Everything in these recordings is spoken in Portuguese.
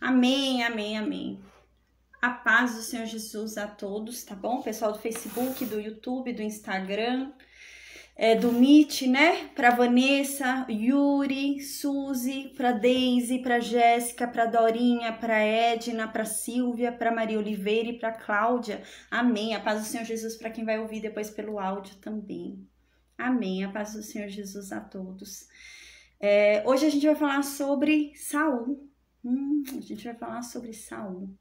Amém, amém, amém. A paz do Senhor Jesus a todos, tá bom? Pessoal do Facebook, do YouTube, do Instagram, do Meet, né? Pra Vanessa, Yuri, Suzy, pra Daisy, pra Jéssica, pra Dorinha, pra Edna, pra Silvia, pra Maria Oliveira e pra Cláudia. Amém. A paz do Senhor Jesus para quem vai ouvir depois pelo áudio também. Amém. A paz do Senhor Jesus a todos. Hoje a gente vai falar sobre Saul. A gente vai falar sobre Saul.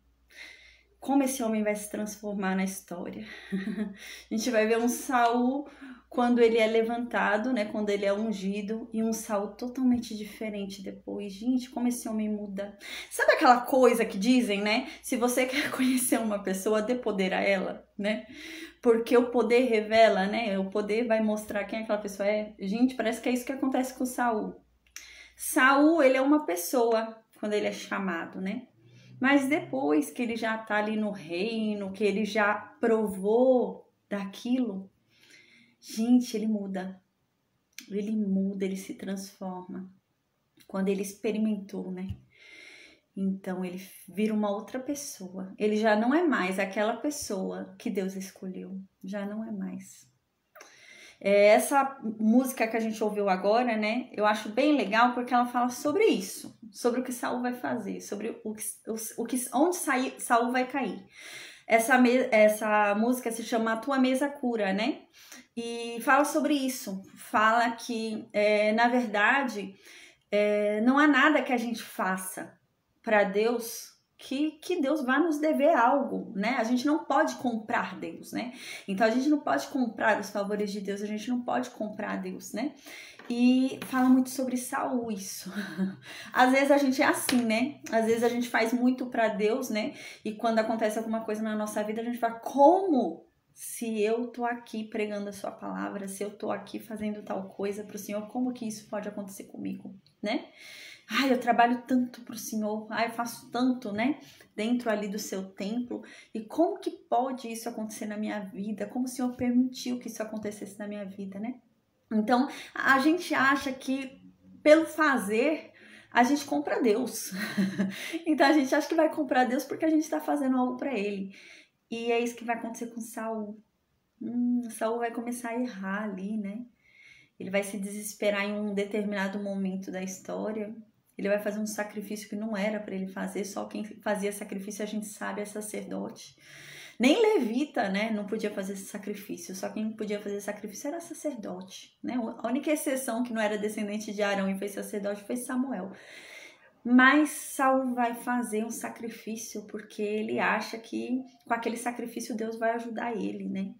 Como esse homem vai se transformar na história. A gente vai ver um Saul quando ele é levantado, né? Quando ele é ungido, e um Saul totalmente diferente depois. Gente, como esse homem muda. Sabe aquela coisa que dizem, né? Se você quer conhecer uma pessoa, dê poder a ela, né? Porque o poder revela, né? O poder vai mostrar quem aquela pessoa é. Gente, parece que é isso que acontece com Saul. Saul, ele é uma pessoa quando ele é chamado, né? Mas depois que ele já tá ali no reino, que ele já provou daquilo, gente, ele muda. Ele muda, ele se transforma. Quando ele experimentou, né? Então ele vira uma outra pessoa. Ele já não é mais aquela pessoa que Deus escolheu. Já não é mais. Essa música que a gente ouviu agora, né? Eu acho bem legal porque ela fala sobre isso, sobre o que Saul vai fazer, sobre onde Saul vai cair. Essa música se chama A Tua Mesa Cura, né? E fala sobre isso. Fala que, na verdade, não há nada que a gente faça para Deus que Deus vai nos dever algo, né? A gente não pode comprar Deus, né? Então a gente não pode comprar os favores de Deus, a gente não pode comprar Deus, né? E fala muito sobre Saul isso. Às vezes a gente é assim, né? Às vezes a gente faz muito para Deus, né? E quando acontece alguma coisa na nossa vida, a gente fala, como? Se eu tô aqui pregando a sua palavra, se eu tô aqui fazendo tal coisa pro Senhor, como que isso pode acontecer comigo, né? Ai, eu trabalho tanto pro Senhor, ai, eu faço tanto, né? Dentro ali do seu templo. E como que pode isso acontecer na minha vida? Como o Senhor permitiu que isso acontecesse na minha vida, né? Então, a gente acha que pelo fazer, a gente compra Deus. Então, a gente acha que vai comprar Deus porque a gente está fazendo algo para Ele. E é isso que vai acontecer com Saul. Saul vai começar a errar ali, né? Ele vai se desesperar em um determinado momento da história. Ele vai fazer um sacrifício que não era para ele fazer, só quem fazia sacrifício a gente sabe é sacerdote. Nem levita, né, não podia fazer esse sacrifício, só quem podia fazer sacrifício era sacerdote, né? A única exceção que não era descendente de Arão e fez sacerdote foi Samuel. Mas Saul vai fazer um sacrifício porque ele acha que com aquele sacrifício Deus vai ajudar ele, né?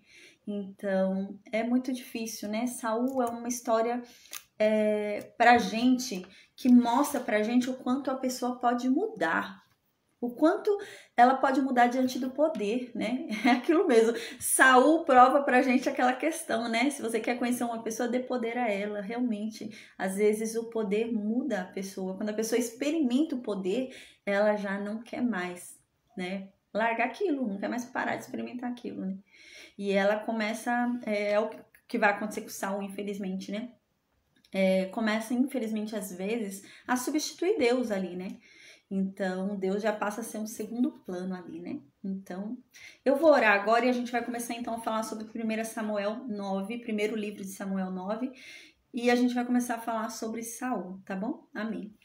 Então é muito difícil, né? Saul é uma história pra gente que mostra pra gente o quanto a pessoa pode mudar. O quanto ela pode mudar diante do poder, né? É aquilo mesmo. Saul prova pra gente aquela questão, né? Se você quer conhecer uma pessoa, dê poder a ela. Realmente, às vezes o poder muda a pessoa. Quando a pessoa experimenta o poder, ela já não quer mais, né? Largar aquilo, não quer mais parar de experimentar aquilo, né? E ela começa, é o que vai acontecer com Saul, infelizmente, né? Começa, infelizmente, às vezes, a substituir Deus ali, né? Então, Deus já passa a ser um segundo plano ali, né? Então, eu vou orar agora e a gente vai começar, então, a falar sobre 1 Samuel 9, primeiro livro de Samuel 9, e a gente vai começar a falar sobre Saul, tá bom? Amém.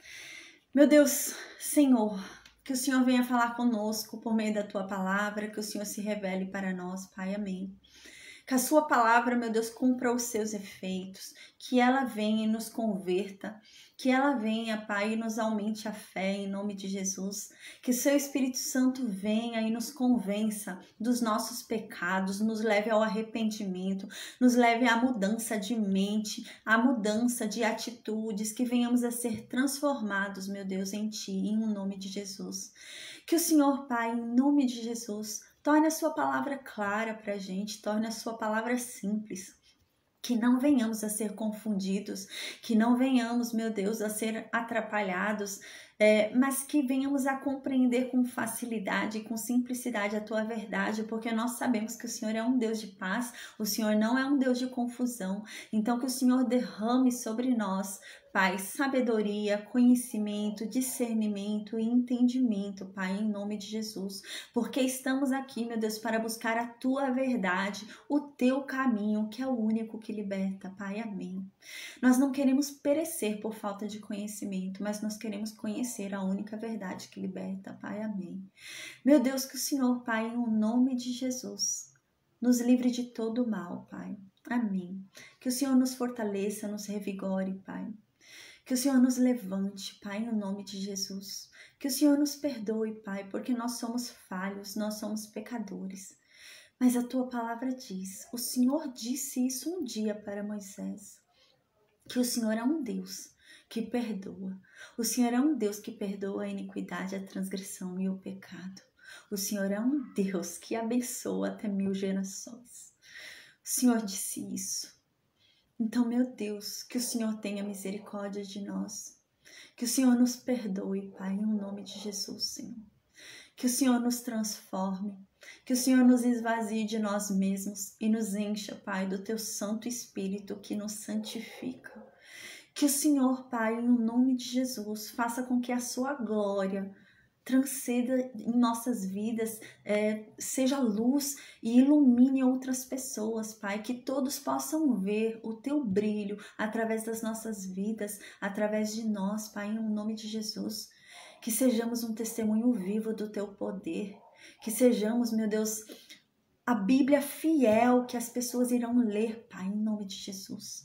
Meu Deus, Senhor, que o Senhor venha falar conosco por meio da Tua palavra, que o Senhor se revele para nós, Pai, amém. Que a sua palavra, meu Deus, cumpra os seus efeitos, que ela venha e nos converta, que ela venha, Pai, e nos aumente a fé em nome de Jesus, que o seu Espírito Santo venha e nos convença dos nossos pecados, nos leve ao arrependimento, nos leve à mudança de mente, à mudança de atitudes, que venhamos a ser transformados, meu Deus, em Ti, em nome de Jesus. Que o Senhor, Pai, em nome de Jesus, torne a sua palavra clara para a gente, torne a sua palavra simples. Que não venhamos a ser confundidos, que não venhamos, meu Deus, a ser atrapalhados, mas que venhamos a compreender com facilidade e com simplicidade a Tua verdade, porque nós sabemos que o Senhor é um Deus de paz, o Senhor não é um Deus de confusão. Então que o Senhor derrame sobre nós, Pai, sabedoria, conhecimento, discernimento e entendimento, Pai, em nome de Jesus. Porque estamos aqui, meu Deus, para buscar a Tua verdade, o Teu caminho, que é o único que liberta, Pai. Amém. Nós não queremos perecer por falta de conhecimento, mas nós queremos conhecer a única verdade que liberta, Pai. Amém. Meu Deus, que o Senhor, Pai, em nome de Jesus, nos livre de todo mal, Pai. Amém. Que o Senhor nos fortaleça, nos revigore, Pai. Que o Senhor nos levante, Pai, em nome de Jesus. Que o Senhor nos perdoe, Pai, porque nós somos falhos, nós somos pecadores. Mas a Tua palavra diz, o Senhor disse isso um dia para Moisés, que o Senhor é um Deus que perdoa. O Senhor é um Deus que perdoa a iniquidade, a transgressão e o pecado. O Senhor é um Deus que abençoa até 1000 gerações. O Senhor disse isso. Então, meu Deus, que o Senhor tenha misericórdia de nós. Que o Senhor nos perdoe, Pai, em nome de Jesus, Senhor. Que o Senhor nos transforme. Que o Senhor nos esvazie de nós mesmos e nos encha, Pai, do Teu Santo Espírito que nos santifica. Que o Senhor, Pai, em nome de Jesus, faça com que a Sua glória transcenda em nossas vidas, seja luz e ilumine outras pessoas, Pai, que todos possam ver o Teu brilho através das nossas vidas, através de nós, Pai, em nome de Jesus, que sejamos um testemunho vivo do Teu poder, que sejamos, meu Deus, a Bíblia fiel que as pessoas irão ler, Pai, em nome de Jesus.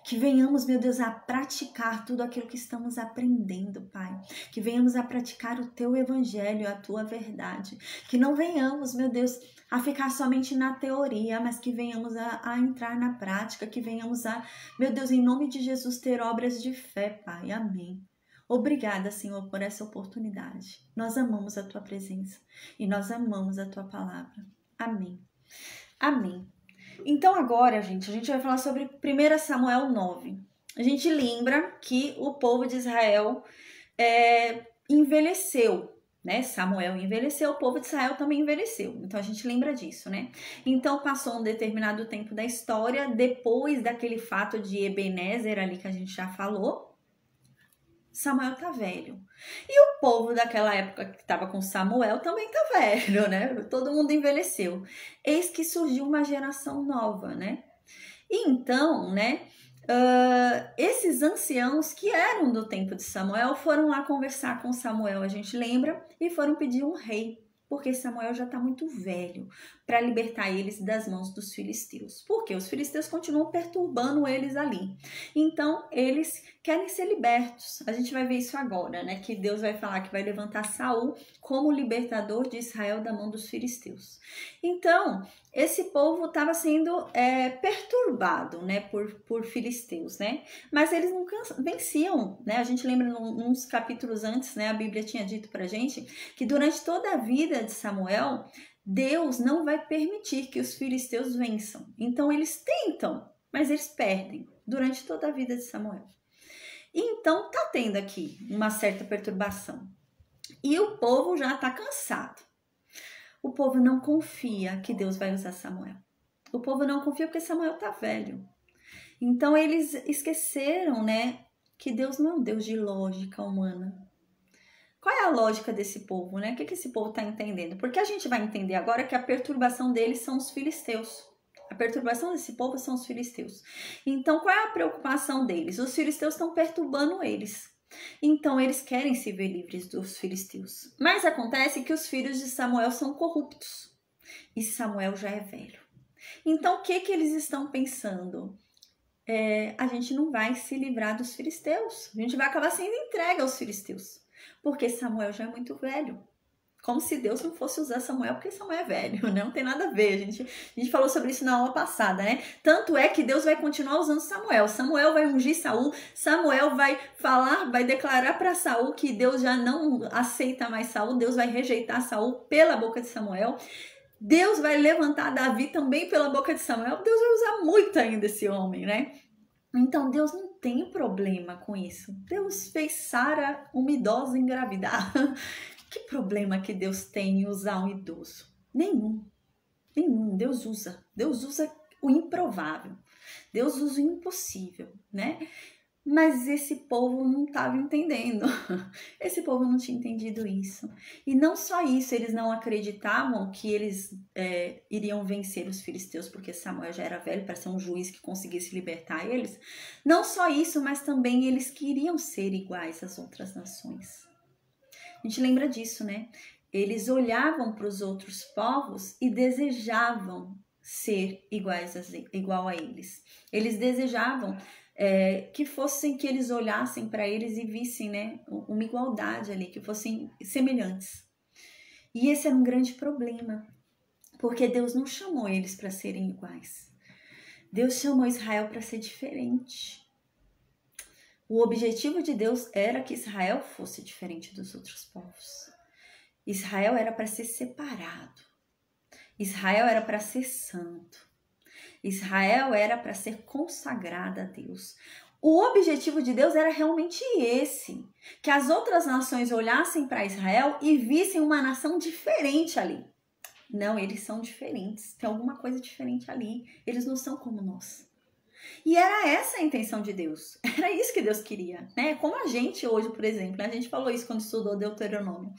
Que venhamos, meu Deus, a praticar tudo aquilo que estamos aprendendo, Pai. Que venhamos a praticar o Teu Evangelho, a Tua verdade. Que não venhamos, meu Deus, a ficar somente na teoria, mas que venhamos a entrar na prática. Que venhamos a, meu Deus, em nome de Jesus, ter obras de fé, Pai. Amém. Obrigada, Senhor, por essa oportunidade. Nós amamos a Tua presença e nós amamos a Tua palavra. Amém. Amém. Então agora, gente, a gente vai falar sobre 1 Samuel 9. A gente lembra que o povo de Israel envelheceu, né? Samuel envelheceu, o povo de Israel também envelheceu. Então a gente lembra disso, né? Então passou um determinado tempo da história, depois daquele fato de Ebenezer ali que a gente já falou, Samuel tá velho. E o povo daquela época que estava com Samuel também tá velho, né? Todo mundo envelheceu. Eis que surgiu uma geração nova, né? E então, né? Esses anciãos que eram do tempo de Samuel foram lá conversar com Samuel, a gente lembra, e foram pedir um rei. Porque Samuel já está muito velho para libertar eles das mãos dos filisteus. Porque os filisteus continuam perturbando eles ali. Então, eles querem ser libertos. A gente vai ver isso agora, né? Que Deus vai falar que vai levantar Saul como libertador de Israel da mão dos filisteus. Então, esse povo estava sendo perturbado, né? Por filisteus, né? Mas eles nunca venciam, né? A gente lembra uns capítulos antes, né? A Bíblia tinha dito pra gente que durante toda a vida de Samuel, Deus não vai permitir que os filisteus vençam. Então eles tentam, mas eles perdem durante toda a vida de Samuel. Então tá tendo aqui uma certa perturbação. E o povo já tá cansado. O povo não confia que Deus vai usar Samuel. O povo não confia porque Samuel tá velho. Então eles esqueceram, né, que Deus não é um Deus de lógica humana. Qual é a lógica desse povo, né? O que esse povo está entendendo? Porque a gente vai entender agora que a perturbação deles são os filisteus. A perturbação desse povo são os filisteus. Então, qual é a preocupação deles? Os filisteus estão perturbando eles. Então, eles querem se ver livres dos filisteus. Mas acontece que os filhos de Samuel são corruptos. E Samuel já é velho. Então, o que eles estão pensando? A gente não vai se livrar dos filisteus. A gente vai acabar sendo entregue aos filisteus. Porque Samuel já é muito velho. Como se Deus não fosse usar Samuel, porque Samuel é velho, né? Não tem nada a ver. A gente falou sobre isso na aula passada, né? Tanto é que Deus vai continuar usando Samuel. Samuel vai ungir Saul. Samuel vai falar, vai declarar para Saul que Deus já não aceita mais Saul. Deus vai rejeitar Saul pela boca de Samuel. Deus vai levantar Davi também pela boca de Samuel. Deus vai usar muito ainda esse homem, né? Então, Deus não tem problema com isso. Deus fez Sara, uma idosa, engravidar. Que problema que Deus tem em usar um idoso? Nenhum. Nenhum. Deus usa. Deus usa o improvável. Deus usa o impossível, né? Mas esse povo não estava entendendo. Esse povo não tinha entendido isso. E não só isso, eles não acreditavam que eles iriam vencer os filisteus, porque Samuel já era velho para ser um juiz que conseguisse libertar eles. Não só isso, mas também eles queriam ser iguais às outras nações. A gente lembra disso, né? Eles olhavam para os outros povos e desejavam ser igual a eles. Eles desejavam que eles olhassem para eles e vissem, né, uma igualdade ali, que fossem semelhantes. E esse era um grande problema, porque Deus não chamou eles para serem iguais. Deus chamou Israel para ser diferente. O objetivo de Deus era que Israel fosse diferente dos outros povos. Israel era para ser separado. Israel era para ser santo. Israel era para ser consagrada a Deus. O objetivo de Deus era realmente esse, que as outras nações olhassem para Israel e vissem uma nação diferente ali. Não, eles são diferentes, tem alguma coisa diferente ali, eles não são como nós. E era essa a intenção de Deus, era isso que Deus queria, né? Como a gente hoje, por exemplo, a gente falou isso quando estudou Deuteronômio.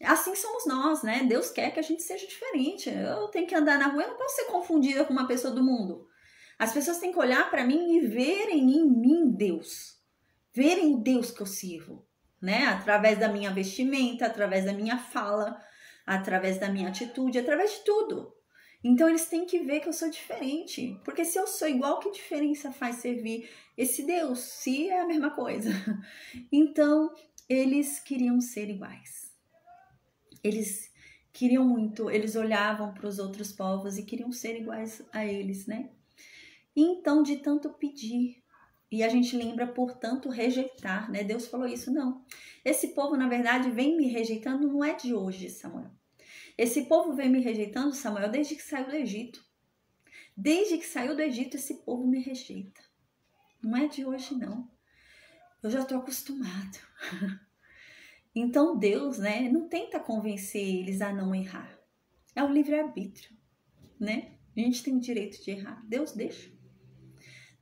Assim somos nós, né? Deus quer que a gente seja diferente. Eu tenho que andar na rua, eu não posso ser confundida com uma pessoa do mundo. As pessoas têm que olhar para mim e verem em mim Deus. Verem o Deus que eu sirvo, né? Através da minha vestimenta, através da minha fala, através da minha atitude, através de tudo. Então eles têm que ver que eu sou diferente. Porque se eu sou igual, que diferença faz servir esse Deus? Se é a mesma coisa. Então eles queriam ser iguais. Eles queriam muito, eles olhavam para os outros povos e queriam ser iguais a eles, né? Então, de tanto pedir, e a gente lembra, portanto, rejeitar, né? Deus falou isso, não. Esse povo, na verdade, vem me rejeitando, não é de hoje, Samuel. Esse povo vem me rejeitando, Samuel, desde que saiu do Egito. Desde que saiu do Egito, esse povo me rejeita. Não é de hoje, não. Eu já estou acostumado. Então Deus, né, não tenta convencer eles a não errar. É o livre-arbítrio, né? A gente tem o direito de errar. Deus deixa.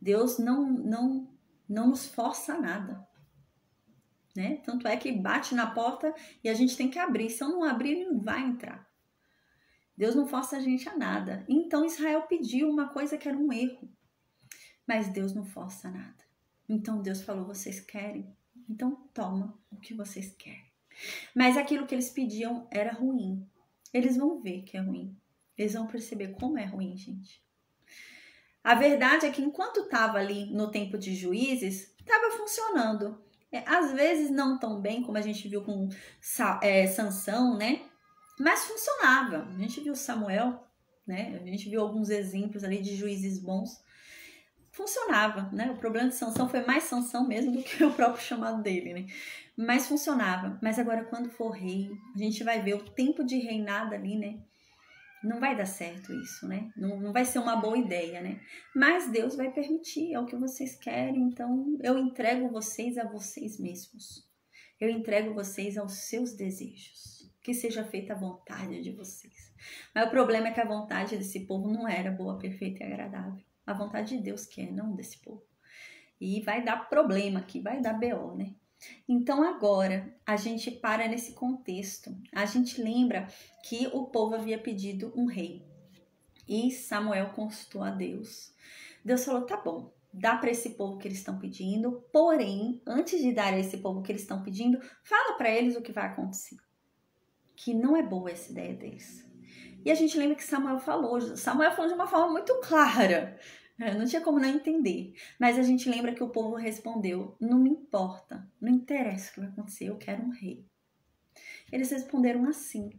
Deus não nos força a nada, né? Tanto é que bate na porta e a gente tem que abrir. Se eu não abrir, ele não vai entrar. Deus não força a gente a nada. Então Israel pediu uma coisa que era um erro. Mas Deus não força nada. Então Deus falou, vocês querem? Então toma o que vocês querem. Mas aquilo que eles pediam era ruim. Eles vão ver que é ruim. Eles vão perceber como é ruim, gente. A verdade é que enquanto estava ali no tempo de Juízes, estava funcionando. Às vezes não tão bem, como a gente viu com Sansão, né? Mas funcionava. A gente viu Samuel, né? A gente viu alguns exemplos ali de juízes bons. Funcionava, né? O problema de Sansão foi mais Sansão mesmo do que o próprio chamado dele, né? Mas funcionava. Mas agora, quando for rei, a gente vai ver o tempo de reinado ali, né? Não vai dar certo isso, né? Não vai ser uma boa ideia, né? Mas Deus vai permitir, é o que vocês querem, então eu entrego vocês a vocês mesmos. Eu entrego vocês aos seus desejos. Que seja feita a vontade de vocês. Mas o problema é que a vontade desse povo não era boa, perfeita e agradável. A vontade de Deus que é, não desse povo. E vai dar problema aqui, vai dar BO, né? Então agora a gente para nesse contexto. A gente lembra que o povo havia pedido um rei. E Samuel consultou a Deus. Deus falou, tá bom, dá para esse povo que eles estão pedindo. Porém, antes de dar a esse povo que eles estão pedindo, fala para eles o que vai acontecer. Que não é boa essa ideia deles. E a gente lembra que Samuel falou de uma forma muito clara. Não tinha como não entender. Mas a gente lembra que o povo respondeu, não me importa, não interessa o que vai acontecer, eu quero um rei. Eles responderam assim.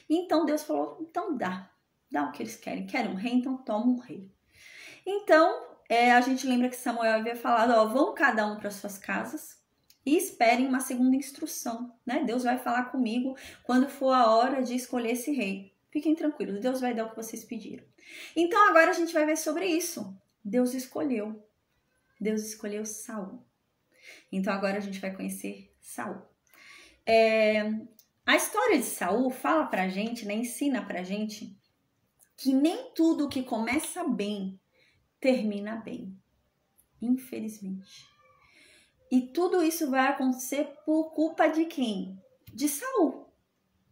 E então Deus falou, então dá o que eles querem. Querem um rei, então toma um rei. Então, a gente lembra que Samuel havia falado, vão cada um para suas casas e esperem uma segunda instrução, né? Deus vai falar comigo quando for a hora de escolher esse rei. Fiquem tranquilos, Deus vai dar o que vocês pediram. Então agora a gente vai ver sobre isso. Deus escolheu Saul. Então agora a gente vai conhecer Saul. A história de Saul fala pra gente, né, ensina pra gente que nem tudo que começa bem termina bem. Infelizmente. E tudo isso vai acontecer por culpa de quem? De Saul.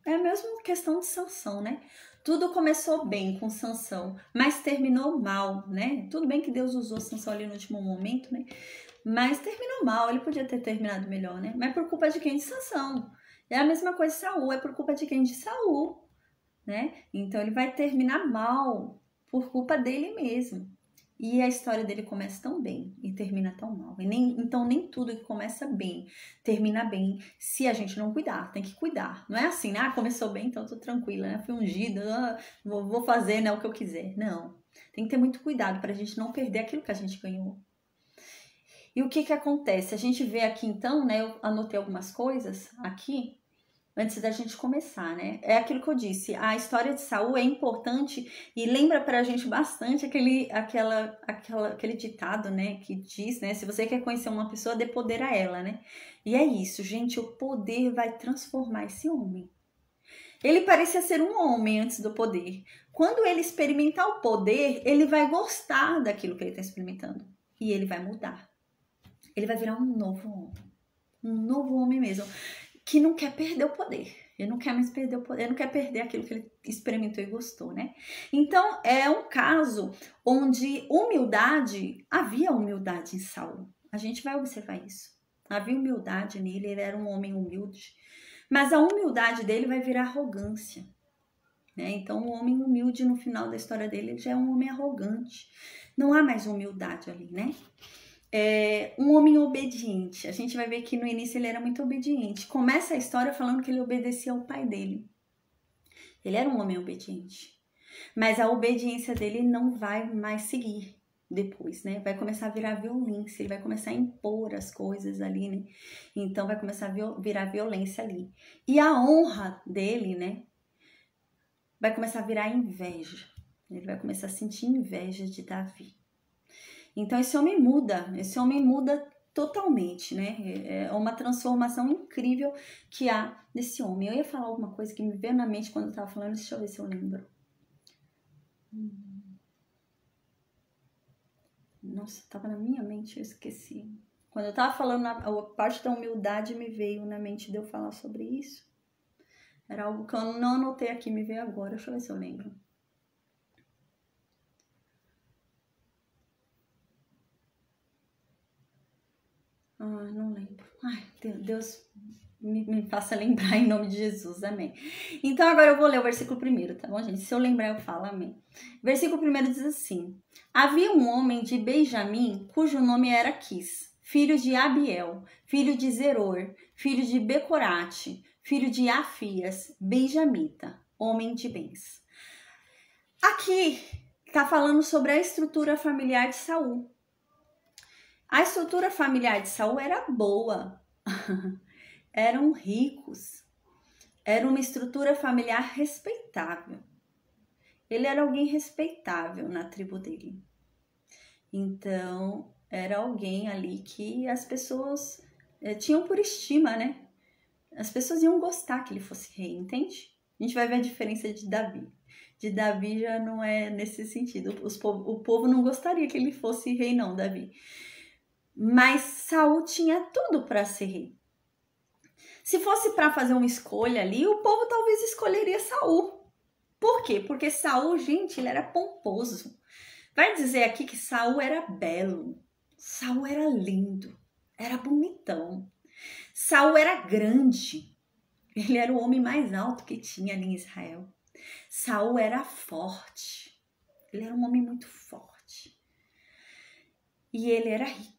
É a mesma questão de Sansão, né? Tudo começou bem com Sansão, mas terminou mal, né? Tudo bem que Deus usou Sansão ali no último momento, né? Mas terminou mal, ele podia ter terminado melhor, né? Mas por culpa de quem? De Sansão. É a mesma coisa de Saul, é por culpa de quem? De Saul, né? Então ele vai terminar mal por culpa dele mesmo. E a história dele começa tão bem e termina tão mal. Então nem tudo que começa bem termina bem se a gente não cuidar. Tem que cuidar. Não é assim, né? Começou bem, então eu tô tranquila, né? Fui ungida, vou fazer, né, o que eu quiser. Não. Tem que ter muito cuidado pra gente não perder aquilo que a gente ganhou. E o que acontece? A gente vê aqui então, né? Eu anotei algumas coisas aqui antes da gente começar, né? É aquilo que eu disse, a história de Saul é importante e lembra pra gente bastante aquele ditado, né, que diz, né, se você quer conhecer uma pessoa, dê poder a ela, né? E é isso, gente, o poder vai transformar esse homem. Ele parecia ser um homem antes do poder. Quando ele experimentar o poder, ele vai gostar daquilo que ele está experimentando e ele vai mudar. Ele vai virar um novo homem mesmo, que não quer perder o poder. Ele não quer mais perder o poder, ele não quer perder aquilo que ele experimentou e gostou, né? Então, é um caso onde havia humildade em Saul. A gente vai observar isso. Havia humildade nele, ele era um homem humilde. Mas a humildade dele vai virar arrogância, né? Então, o homem humilde, no final da história dele, ele já é um homem arrogante. Não há mais humildade ali, né? Um homem obediente. A gente vai ver que no início ele era muito obediente. Começa a história falando que ele obedecia ao pai dele. Ele era um homem obediente. Mas a obediência dele não vai mais seguir depois, né? Vai começar a virar violência. Ele vai começar a impor as coisas ali, né? Então vai começar a virar violência ali. E a honra dele, né? Vai começar a virar inveja. Ele vai começar a sentir inveja de Davi. Então esse homem muda totalmente, né? É uma transformação incrível que há nesse homem. Eu ia falar alguma coisa que me veio na mente quando eu tava falando, deixa eu ver se eu lembro. Nossa, tava na minha mente, eu esqueci. Quando eu tava falando, a parte da humildade me veio na mente de eu falar sobre isso. Era algo que eu não anotei aqui, me veio agora, deixa eu ver se eu lembro. Não lembro. Ai, Deus me faça lembrar em nome de Jesus, amém. Então agora eu vou ler o versículo 1, tá bom, gente? Se eu lembrar eu falo, amém. Versículo 1 diz assim: havia um homem de Benjamim, cujo nome era Quis, filho de Abiel, filho de Zeror, filho de Becorate, filho de Afias, benjamita, homem de bens. Aqui tá falando sobre a estrutura familiar de Saul. A estrutura familiar de Saul era boa, eram ricos, era uma estrutura familiar respeitável. Ele era alguém respeitável na tribo dele. Então, era alguém ali que as pessoas tinham por estima, né? As pessoas iam gostar que ele fosse rei, entende? A gente vai ver a diferença de Davi. De Davi já não é nesse sentido. O povo não gostaria que ele fosse rei, não, Davi. Mas Saul tinha tudo para ser rei. Se fosse para fazer uma escolha ali, o povo talvez escolheria Saul. Por quê? Porque Saul, gente, ele era pomposo. Vai dizer aqui que Saul era belo. Saul era lindo. Era bonitão. Saul era grande. Ele era o homem mais alto que tinha ali em Israel. Saul era forte. Ele era um homem muito forte. E ele era rico.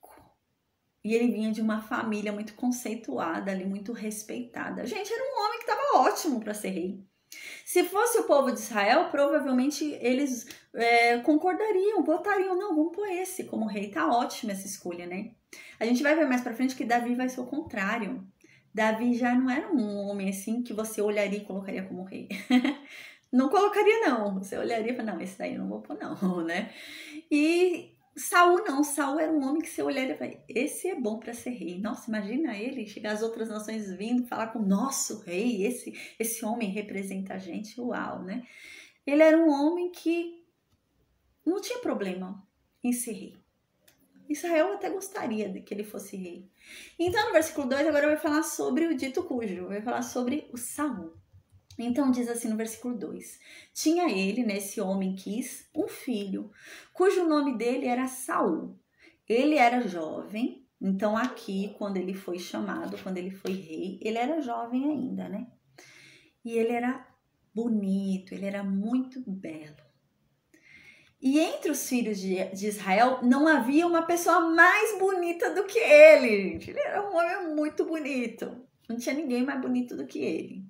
E ele vinha de uma família muito conceituada ali, muito respeitada. Gente, era um homem que estava ótimo para ser rei. Se fosse o povo de Israel, provavelmente eles concordariam, votariam. Não, vamos pôr esse como rei. Tá ótima essa escolha, né? A gente vai ver mais pra frente que Davi vai ser o contrário. Davi já não era um homem assim que você olharia e colocaria como rei. Não colocaria, não. Você olharia e falaria, não, esse daí eu não vou pôr, não, né? E Saul não, Saul era um homem que você olharia e falaria, esse é bom para ser rei. Nossa, imagina ele chegar as outras nações vindo falar com o nosso rei, esse homem representa a gente, uau, né? Ele era um homem que não tinha problema em ser rei. Israel até gostaria de que ele fosse rei. Então, no versículo 2, agora vai falar sobre o dito cujo, vai falar sobre o Saul. Então, diz assim no versículo 2: tinha ele, né, esse homem Quis, um filho, cujo nome dele era Saul. Ele era jovem, então aqui, quando ele foi chamado, quando ele foi rei, ele era jovem ainda, né? E ele era bonito, ele era muito belo. E entre os filhos de Israel não havia uma pessoa mais bonita do que ele, gente. Ele era um homem muito bonito. Não tinha ninguém mais bonito do que ele.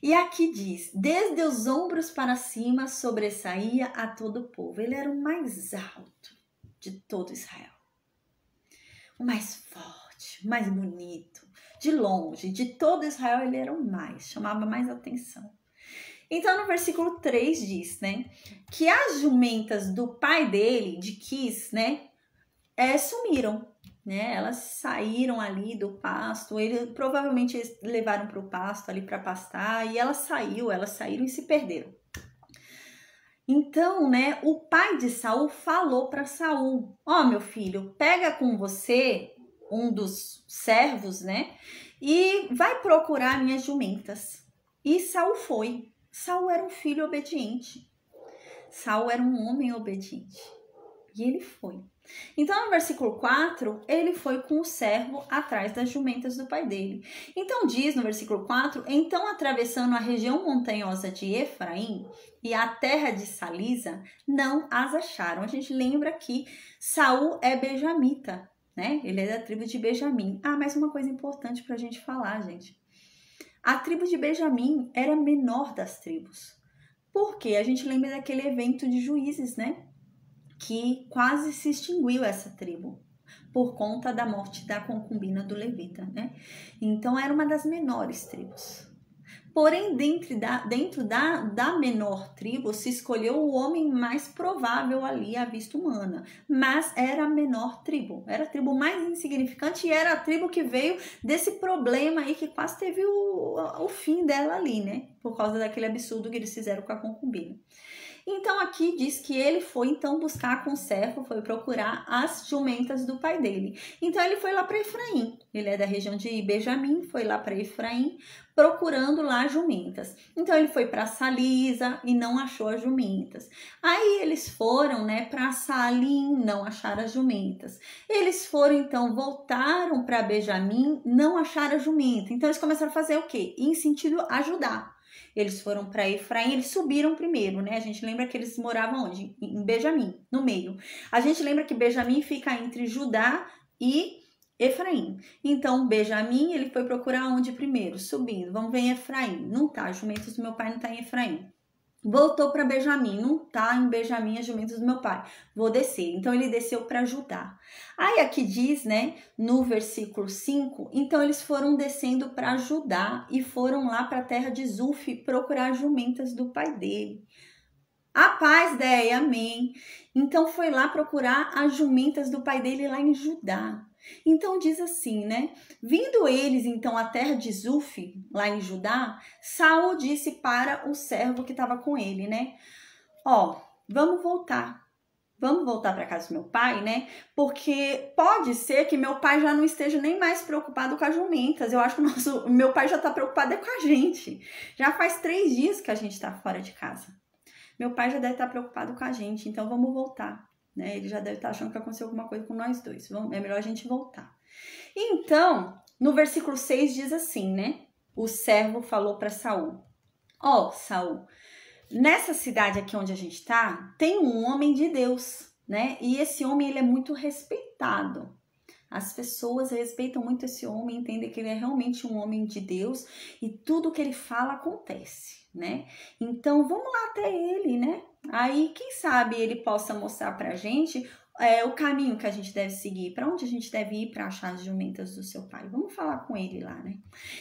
E aqui diz, desde os ombros para cima sobressaía a todo o povo. Ele era o mais alto de todo Israel. O mais forte, o mais bonito. De longe, de todo Israel ele era o mais, chamava mais atenção. Então, no versículo 3 diz, né, que as jumentas do pai dele, de Quis, né, sumiram, né, elas saíram ali do pasto, provavelmente eles levaram para o pasto ali para pastar, e elas saíram e se perderam. Então, né, o pai de Saul falou para Saul, ó, meu filho, pega com você um dos servos, né, e vai procurar minhas jumentas. E Saul foi. Saul era um filho obediente. Saul era um homem obediente. E ele foi. Então, no versículo 4, ele foi com o servo atrás das jumentas do pai dele. Então, diz no versículo 4, então atravessando a região montanhosa de Efraim e a terra de Salisa, não as acharam. A gente lembra que Saul é benjamita, né? Ele é da tribo de Benjamim. Ah, mais uma coisa importante para a gente falar, gente. A tribo de Benjamim era a menor das tribos. Por quê? A gente lembra daquele evento de Juízes, né? Que quase se extinguiu essa tribo por conta da morte da concubina do levita, né? Então era uma das menores tribos. Porém, dentro da menor tribo, se escolheu o homem mais provável ali à vista humana. Mas era a menor tribo. Era a tribo mais insignificante e era a tribo que veio desse problema aí que quase teve o fim dela ali, né? Por causa daquele absurdo que eles fizeram com a concubina. Então aqui diz que ele foi então buscar com o servo, foi procurar as jumentas do pai dele. Então ele foi lá para Efraim, ele é da região de Benjamim, foi lá para Efraim procurando lá jumentas. Então ele foi para Salisa e não achou as jumentas. Aí eles foram, né, para Salim, não acharam as jumentas. Eles foram então, voltaram para Benjamim, não acharam a jumenta. Então eles começaram a fazer o quê? Em sentido ajudar. Eles foram para Efraim, eles subiram primeiro, né? A gente lembra que eles moravam onde? Em Benjamim, no meio. A gente lembra que Benjamim fica entre Judá e Efraim. Então, Benjamim, ele foi procurar onde primeiro? Subindo. Vamos ver em Efraim. Não tá, as jumentas do meu pai não tá em Efraim. Voltou para Benjamim, não tá em Benjamim as jumentas do meu pai, vou descer. Então ele desceu para Judá. Aí aqui diz, né, no versículo 5, então eles foram descendo para Judá e foram lá para a terra de Zuf procurar as jumentas do pai dele. A paz, Déia, amém. Então foi lá procurar as jumentas do pai dele lá em Judá. Então diz assim, né? Vindo eles então à terra de Zuf, lá em Judá, Saul disse para o servo que estava com ele, né? Ó, vamos voltar para casa do meu pai, né? Porque pode ser que meu pai já não esteja nem mais preocupado com as jumentas. Eu acho que o meu pai já está preocupado com a gente. Já faz 3 dias que a gente está fora de casa. Meu pai já deve estar preocupado com a gente, então vamos voltar. Né? Ele já deve estar achando que aconteceu alguma coisa com nós dois. É melhor a gente voltar. Então, no versículo 6 diz assim, né? O servo falou para Saul: ó, Saul, nessa cidade aqui onde a gente está, tem um homem de Deus, né? E esse homem, ele é muito respeitado. As pessoas respeitam muito esse homem, entendem que ele é realmente um homem de Deus e tudo que ele fala acontece, né? Então, vamos lá até ele, né? Aí, quem sabe ele possa mostrar pra gente o caminho que a gente deve seguir, para onde a gente deve ir para achar as jumentas do seu pai. Vamos falar com ele lá, né?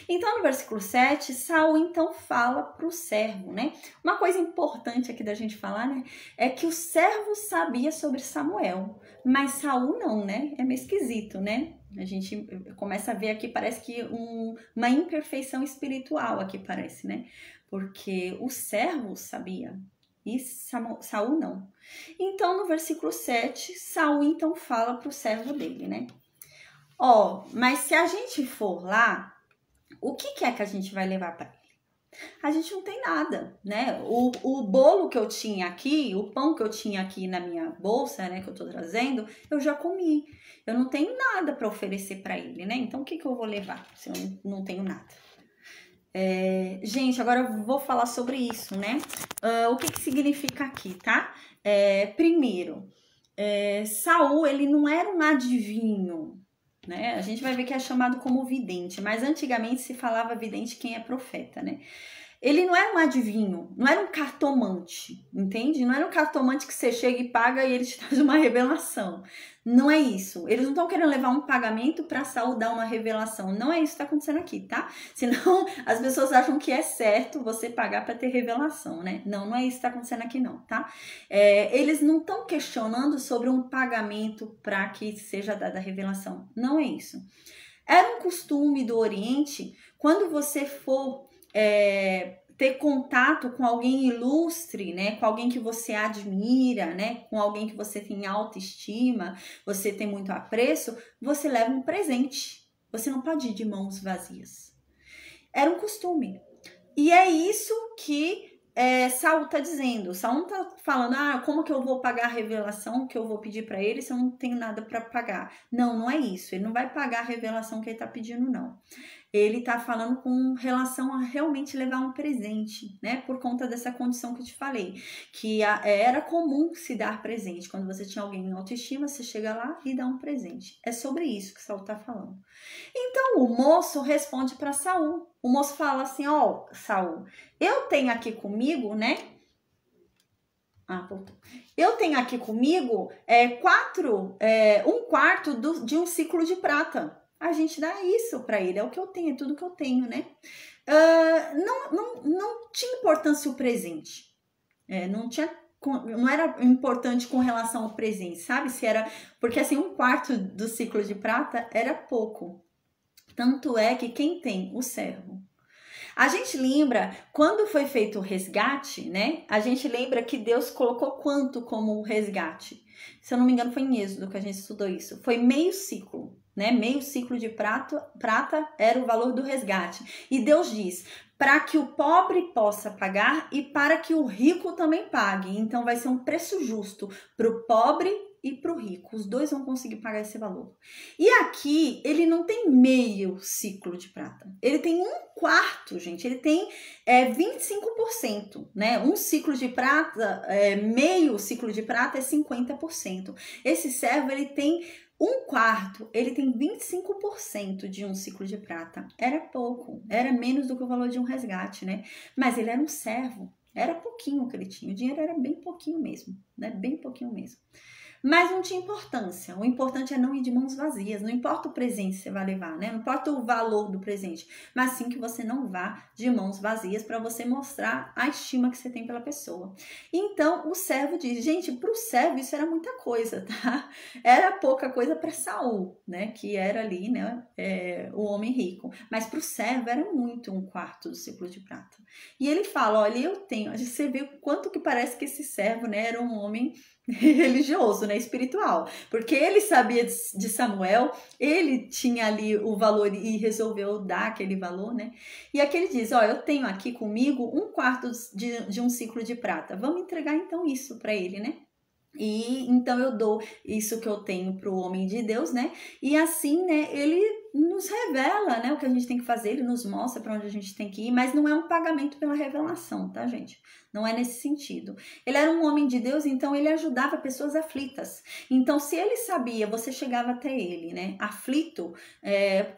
Então, no versículo 7, Saul então fala pro servo, né? Uma coisa importante aqui da gente falar, né? É que o servo sabia sobre Samuel, mas Saul não, né? É meio esquisito, né? A gente começa a ver aqui, parece que uma imperfeição espiritual aqui parece, né? Porque o servo sabia. e Saul não. Então, no versículo 7, Saul então fala para o servo dele, né? Ó, mas se a gente for lá, o que é que a gente vai levar para ele? A gente não tem nada, né? O bolo que eu tinha aqui, o pão que eu tinha aqui na minha bolsa, né, que eu tô trazendo, eu já comi. Eu não tenho nada para oferecer para ele, né? Então, o que eu vou levar se eu não tenho nada? Gente, agora eu vou falar sobre isso, né? O que significa aqui, tá? Primeiro, Saul, ele não era um adivinho, né? A gente vai ver que é chamado como vidente, mas antigamente se falava vidente quem é profeta, né? Ele não era um adivinho, não era um cartomante, entende? Não era um cartomante que você chega e paga e ele te traz uma revelação. Não é isso. Eles não estão querendo levar um pagamento para Saul dar uma revelação. Não é isso que está acontecendo aqui, tá? Senão as pessoas acham que é certo você pagar para ter revelação, né? Não é isso que está acontecendo aqui não, tá? Eles não estão questionando sobre um pagamento para que seja dada a revelação. Não é isso. Era um costume do Oriente, quando você for ter contato com alguém ilustre, né, com alguém que você admira, né, com alguém que você tem autoestima, você tem muito apreço, você leva um presente. Você não pode ir de mãos vazias. Era um costume. E é isso que Saul está dizendo. Saul não está falando, como que eu vou pagar a revelação que eu vou pedir para ele se eu não tenho nada para pagar. Não é isso. Ele não vai pagar a revelação que ele está pedindo, não. Ele está falando com relação a realmente levar um presente, né? Por conta dessa condição que eu te falei, que era comum se dar presente. Quando você tinha alguém em autoestima, você chega lá e dá um presente. É sobre isso que Saul está falando. Então, o moço responde para Saul. O moço fala assim, Saul, eu tenho aqui comigo, né? Voltou. Eu tenho aqui comigo um quarto de um ciclo de prata. A gente dá isso para ele, é o que eu tenho, é tudo que eu tenho, né? Não tinha importância o presente. Não era importante com relação ao presente, sabe? Porque assim, um quarto do ciclo de prata era pouco. Tanto é que quem tem? O servo. A gente lembra, quando foi feito o resgate, né? A gente lembra que Deus colocou quanto como resgate? Se eu não me engano, foi em Êxodo que a gente estudou isso. Foi meio ciclo, né? Meio ciclo de prata era o valor do resgate. E Deus diz, para que o pobre possa pagar e para que o rico também pague. Então vai ser um preço justo para o pobre e para o rico. Os dois vão conseguir pagar esse valor. E aqui, ele não tem meio ciclo de prata. Ele tem um quarto, gente. Ele tem 25%, né? Um ciclo de prata, meio ciclo de prata é 50%. Esse servo, ele tem um quarto, ele tem 25% de um ciclo de prata. Era pouco, era menos do que o valor de um resgate, né? Mas ele era um servo, era pouquinho que ele tinha. O dinheiro era bem pouquinho mesmo, né? Bem pouquinho mesmo. Mas não tinha importância. O importante é não ir de mãos vazias. Não importa o presente que você vai levar, né? Não importa o valor do presente, mas sim que você não vá de mãos vazias para você mostrar a estima que você tem pela pessoa. Então, o servo diz, gente, para o servo isso era muita coisa, tá? Era pouca coisa para Saul, né? Que era ali, né? O homem rico. Mas para o servo era muito, um quarto do ciclo de prata. E ele fala, olha, eu tenho... Você vê o quanto que parece que esse servo, né? Era um homem religioso, né, espiritual, porque ele sabia de Samuel, ele tinha ali o valor e resolveu dar aquele valor, né, e aqui ele diz, eu tenho aqui comigo um quarto de um ciclo de prata, vamos entregar então isso para ele, né, e então eu dou isso que eu tenho para o homem de Deus, né, e assim, né, ele nos revela, né, o que a gente tem que fazer, ele nos mostra para onde a gente tem que ir, mas não é um pagamento pela revelação, tá, gente? Não é nesse sentido. Ele era um homem de Deus, então ele ajudava pessoas aflitas. Então, se ele sabia, você chegava até ele, né, aflito,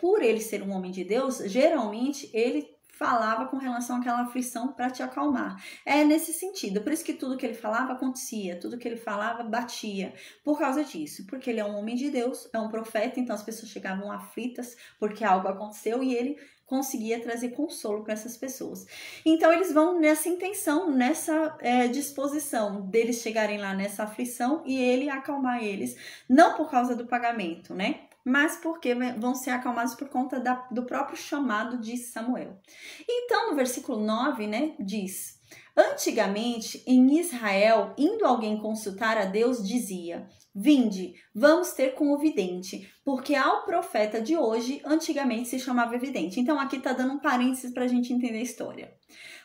por ele ser um homem de Deus, geralmente ele falava com relação àquela aflição para te acalmar. É nesse sentido. Por isso que tudo que ele falava acontecia, tudo que ele falava batia. Por causa disso. Porque ele é um homem de Deus, é um profeta, então as pessoas chegavam aflitas porque algo aconteceu e ele conseguia trazer consolo para essas pessoas. Então eles vão nessa intenção, nessa disposição deles chegarem lá nessa aflição e ele acalmar eles, não por causa do pagamento, né? Mas porque vão ser acalmados por conta do próprio chamado de Samuel. Então, no versículo 9, né, diz, Antigamente, em Israel, indo alguém consultar a Deus, dizia: vinde, vamos ter com o vidente, porque ao profeta de hoje, antigamente se chamava vidente. Então aqui tá dando um parênteses para a gente entender a história.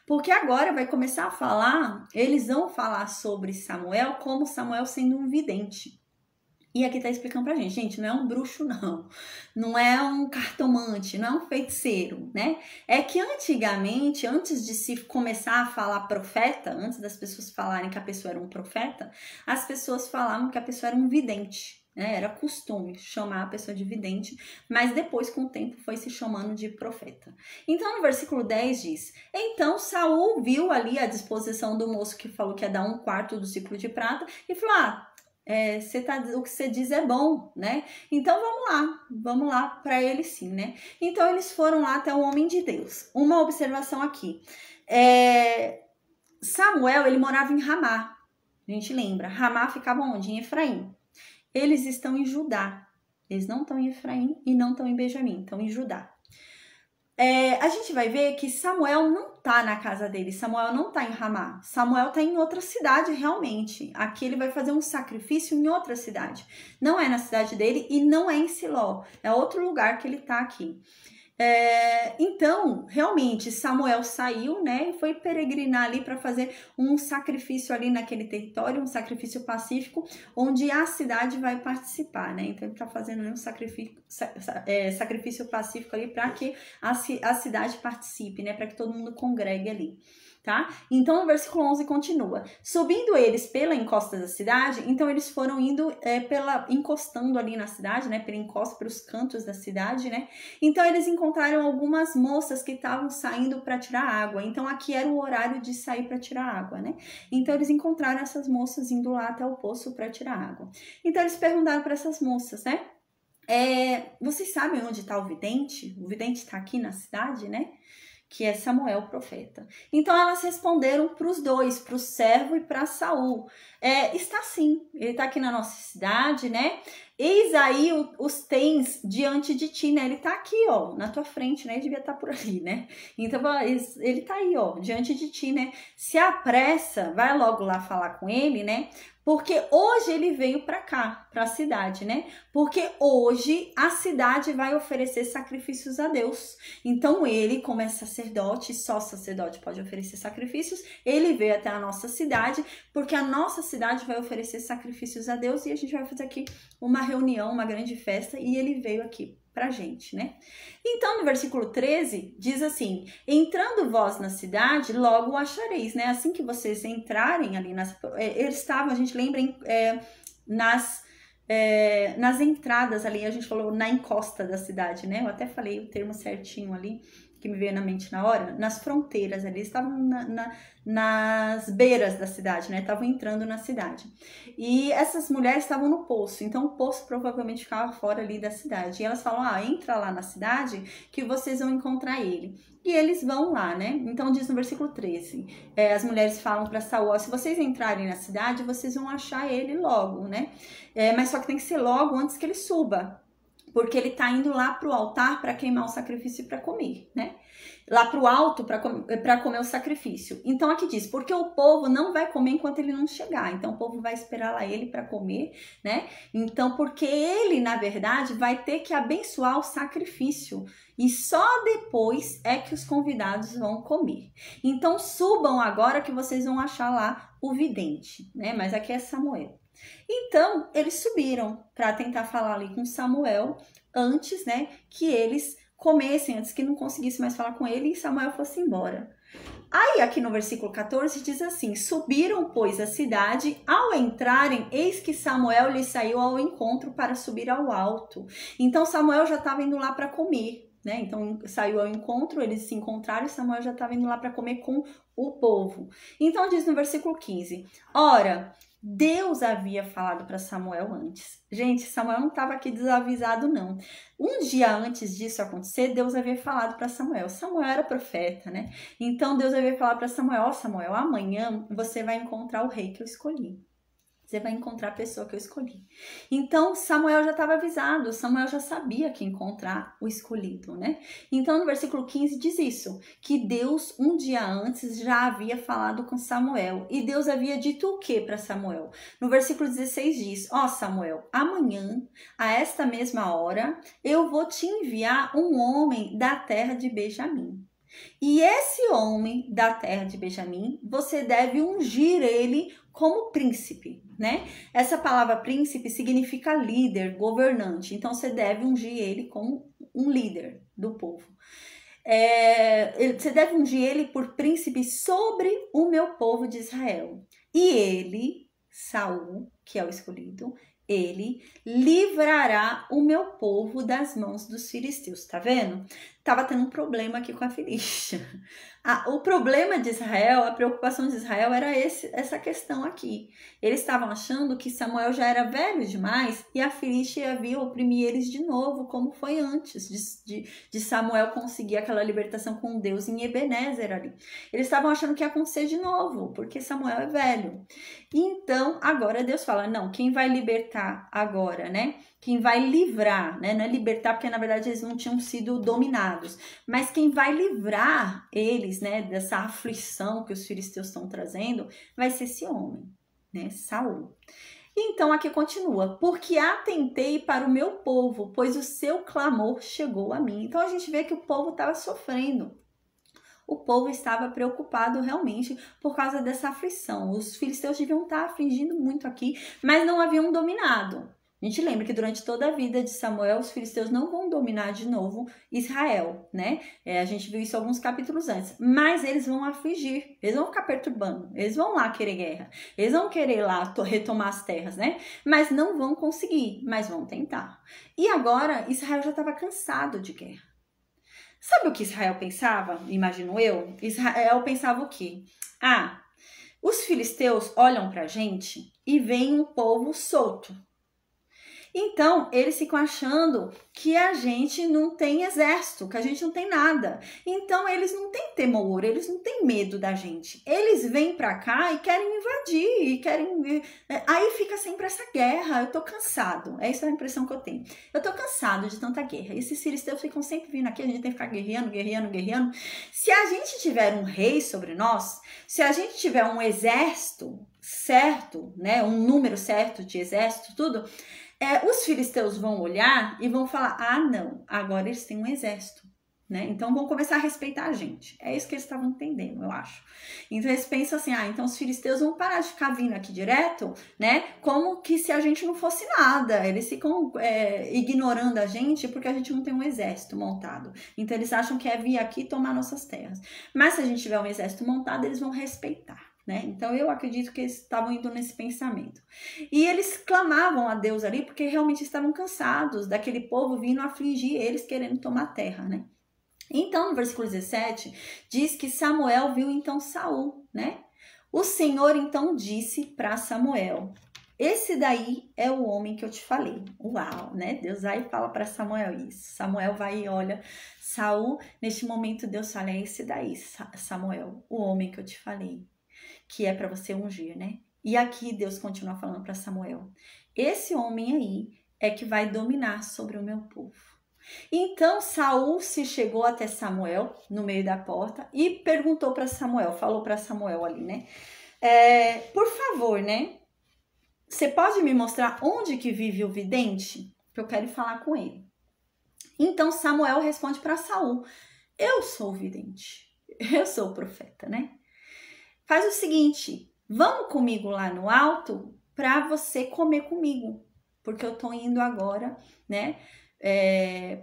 Porque agora vai começar a falar, eles vão falar sobre Samuel como Samuel sendo um vidente. E aqui tá explicando pra gente, gente, não é um bruxo não é um cartomante, não é um feiticeiro, né? É que antigamente, antes de se começar a falar profeta, antes das pessoas falarem que a pessoa era um profeta, as pessoas falavam que a pessoa era um vidente, né? Era costume chamar a pessoa de vidente, mas depois com o tempo foi se chamando de profeta. Então no versículo 10 diz: então Saul viu ali a disposição do moço que falou que ia dar 1/4 do ciclo de prata e falou: o que você diz é bom, né? Então vamos lá para ele sim, né? Então eles foram lá até o homem de Deus. Uma observação aqui. Samuel, ele morava em Ramá. A gente lembra, Ramá ficava onde? Em Efraim. Eles estão em Judá. Eles não estão em Efraim e não estão em Benjamim, estão em Judá. A gente vai ver que Samuel não tá na casa dele, Samuel não tá em Ramá, Samuel tá em outra cidade realmente. Aqui ele vai fazer um sacrifício em outra cidade. Não é na cidade dele e não é em Siló, é outro lugar que ele tá aqui. Então, realmente, Samuel saiu, né, e foi peregrinar ali para fazer um sacrifício ali naquele território, um sacrifício pacífico, onde a cidade vai participar, né? Então, ele está fazendo um sacrifício pacífico ali para que a cidade participe, né? Para que todo mundo congregue ali. Tá? Então, o versículo 11 continua. Subindo eles pela encosta da cidade, então eles foram indo encostando ali na cidade, né? Pela encosta, pelos cantos da cidade, né? Então, eles encontraram algumas moças que estavam saindo para tirar água. Então, aqui era o horário de sair para tirar água, né? Então, eles encontraram essas moças indo lá até o poço para tirar água. Então, eles perguntaram para essas moças, né? Vocês sabem onde está o vidente? O vidente está aqui na cidade, né? Que é Samuel, profeta. Então elas responderam para os dois, para o servo e para Saul. Está sim, ele está aqui na nossa cidade, né? Eis aí os tens diante de ti, né? Ele está aqui, ó, na tua frente, né? Ele devia estar por ali, né? Então ele está aí, ó, diante de ti, né? Se apressa, vai logo lá falar com ele, né? Porque hoje ele veio para cá, para a cidade, né? Porque hoje a cidade vai oferecer sacrifícios a Deus. Então ele, como é sacerdote, só sacerdote pode oferecer sacrifícios, ele veio até a nossa cidade, porque a nossa cidade vai oferecer sacrifícios a Deus e a gente vai fazer aqui uma reunião, uma grande festa, e ele veio aqui pra gente, né? Então, no versículo 13, diz assim: entrando vós na cidade, logo o achareis, né? Assim que vocês entrarem ali, eles estavam, a gente lembra, nas entradas ali, a gente falou na encosta da cidade, né? Eu até falei o termo certinho ali, que me veio na mente na hora, nas fronteiras ali, estavam nas beiras da cidade, né? Estavam entrando na cidade. E essas mulheres estavam no poço, então o poço provavelmente ficava fora ali da cidade. E elas falam: entra lá na cidade que vocês vão encontrar ele. E eles vão lá, né? Então diz no versículo 13, as mulheres falam para Saul: se vocês entrarem na cidade, vocês vão achar ele logo, né? Mas só que tem que ser logo antes que ele suba, porque ele tá indo lá pro altar para queimar o sacrifício e para comer, né? Lá pro alto para comer o sacrifício. Então aqui diz: porque o povo não vai comer enquanto ele não chegar. Então o povo vai esperar lá ele para comer, né? Então porque ele, na verdade, vai ter que abençoar o sacrifício e só depois é que os convidados vão comer. Então subam agora que vocês vão achar lá o vidente, né? Mas aqui é Samuel. Então, eles subiram para tentar falar ali com Samuel antes, né, que eles comessem, antes que não conseguisse mais falar com ele, e Samuel fosse embora. Aí, aqui no versículo 14, diz assim: subiram, pois, a cidade, ao entrarem, eis que Samuel lhe saiu ao encontro para subir ao alto. Então, Samuel já estava indo lá para comer, né? Então, saiu ao encontro, eles se encontraram e Samuel já estava indo lá para comer com o povo. Então, diz no versículo 15: ora, Deus havia falado para Samuel antes. Gente, Samuel não estava aqui desavisado, não. Um dia antes disso acontecer, Deus havia falado para Samuel. Samuel era profeta, né? Então, Deus havia falado para Samuel: Samuel, amanhã você vai encontrar o rei que eu escolhi. você vai encontrar a pessoa que eu escolhi. Então, Samuel já estava avisado, Samuel já sabia que encontrar o escolhido, né? Então, no versículo 15 diz isso, que Deus, um dia antes, já havia falado com Samuel. E Deus havia dito o que para Samuel? No versículo 16 diz, ó Samuel, amanhã, a esta mesma hora, eu vou te enviar um homem da terra de Benjamim. E esse homem da terra de Benjamim, você deve ungir ele como príncipe, né? Essa palavra príncipe significa líder, governante. Então, você deve ungir ele como um líder do povo. Você deve ungir ele por príncipe sobre o meu povo de Israel. E ele, Saul, que é o escolhido, ele livrará o meu povo das mãos dos filisteus. Tá vendo? Tava tendo um problema aqui com a Filístia. O problema de Israel, a preocupação de Israel era essa questão aqui. Eles estavam achando que Samuel já era velho demais e a Filístia havia oprimir eles de novo, como foi antes de Samuel conseguir aquela libertação com Deus em Ebenezer ali. Eles estavam achando que ia acontecer de novo, porque Samuel é velho. Então, agora Deus fala, não, quem vai libertar agora, né? Quem vai livrar, né? Não é libertar, porque na verdade eles não tinham sido dominados, mas quem vai livrar eles, né, dessa aflição que os filisteus estão trazendo, vai ser esse homem, né, Saul. Então aqui continua, porque atentei para o meu povo, pois o seu clamor chegou a mim. Então a gente vê que o povo estava sofrendo. O povo estava preocupado realmente por causa dessa aflição. Os filisteus deviam estar afligindo muito aqui, mas não haviam dominado. A gente lembra que durante toda a vida de Samuel, os filisteus não vão dominar de novo Israel, né? A gente viu isso alguns capítulos antes. Mas eles vão afligir, eles vão ficar perturbando, eles vão lá querer guerra, eles vão querer lá retomar as terras, né? Mas não vão conseguir, mas vão tentar. E agora, Israel já estava cansado de guerra. Sabe o que Israel pensava? Imagino eu. Israel pensava o quê? Os filisteus olham pra gente e veem um povo solto. Então, eles ficam achando que a gente não tem exército, que a gente não tem nada. Então, eles não têm temor, eles não têm medo da gente. Eles vêm pra cá e querem invadir, e querem... Aí fica sempre essa guerra, eu tô cansado. Essa é a impressão que eu tenho. Eu tô cansado de tanta guerra. Esses filisteus ficam sempre vindo aqui, a gente tem que ficar guerreando. Se a gente tiver um rei sobre nós, se a gente tiver um exército certo, né, um número certo de exército, tudo... os filisteus vão olhar e vão falar, não, agora eles têm um exército, né? Então vão começar a respeitar a gente. É isso que eles estavam entendendo, eu acho. Então eles pensam assim, então os filisteus vão parar de ficar vindo aqui direto, né? Como que se a gente não fosse nada. Eles ficam ignorando a gente porque a gente não tem um exército montado. Então eles acham que é vir aqui tomar nossas terras. Mas se a gente tiver um exército montado, eles vão respeitar. Né? Então eu acredito que eles estavam indo nesse pensamento. E eles clamavam a Deus ali porque realmente estavam cansados daquele povo vindo afligir eles, querendo tomar a terra, né? Então no versículo 17 diz que Samuel viu então Saul, né? O Senhor então disse para Samuel, esse daí é o homem que eu te falei. Uau, né? Deus vai e fala para Samuel isso. Samuel vai e olha, Saul, neste momento Deus fala, é esse daí, Samuel, o homem que eu te falei. Que é para você ungir, né? E aqui Deus continua falando para Samuel, esse homem aí é que vai dominar sobre o meu povo. Então Saul se chegou até Samuel no meio da porta e perguntou para Samuel, falou para Samuel ali, né? Por favor, né? Você pode me mostrar onde que vive o vidente? Que eu quero falar com ele. Então Samuel responde para Saul, eu sou o vidente, eu sou o profeta, né? Faz o seguinte, vamos comigo lá no alto para você comer comigo, porque eu tô indo agora, né,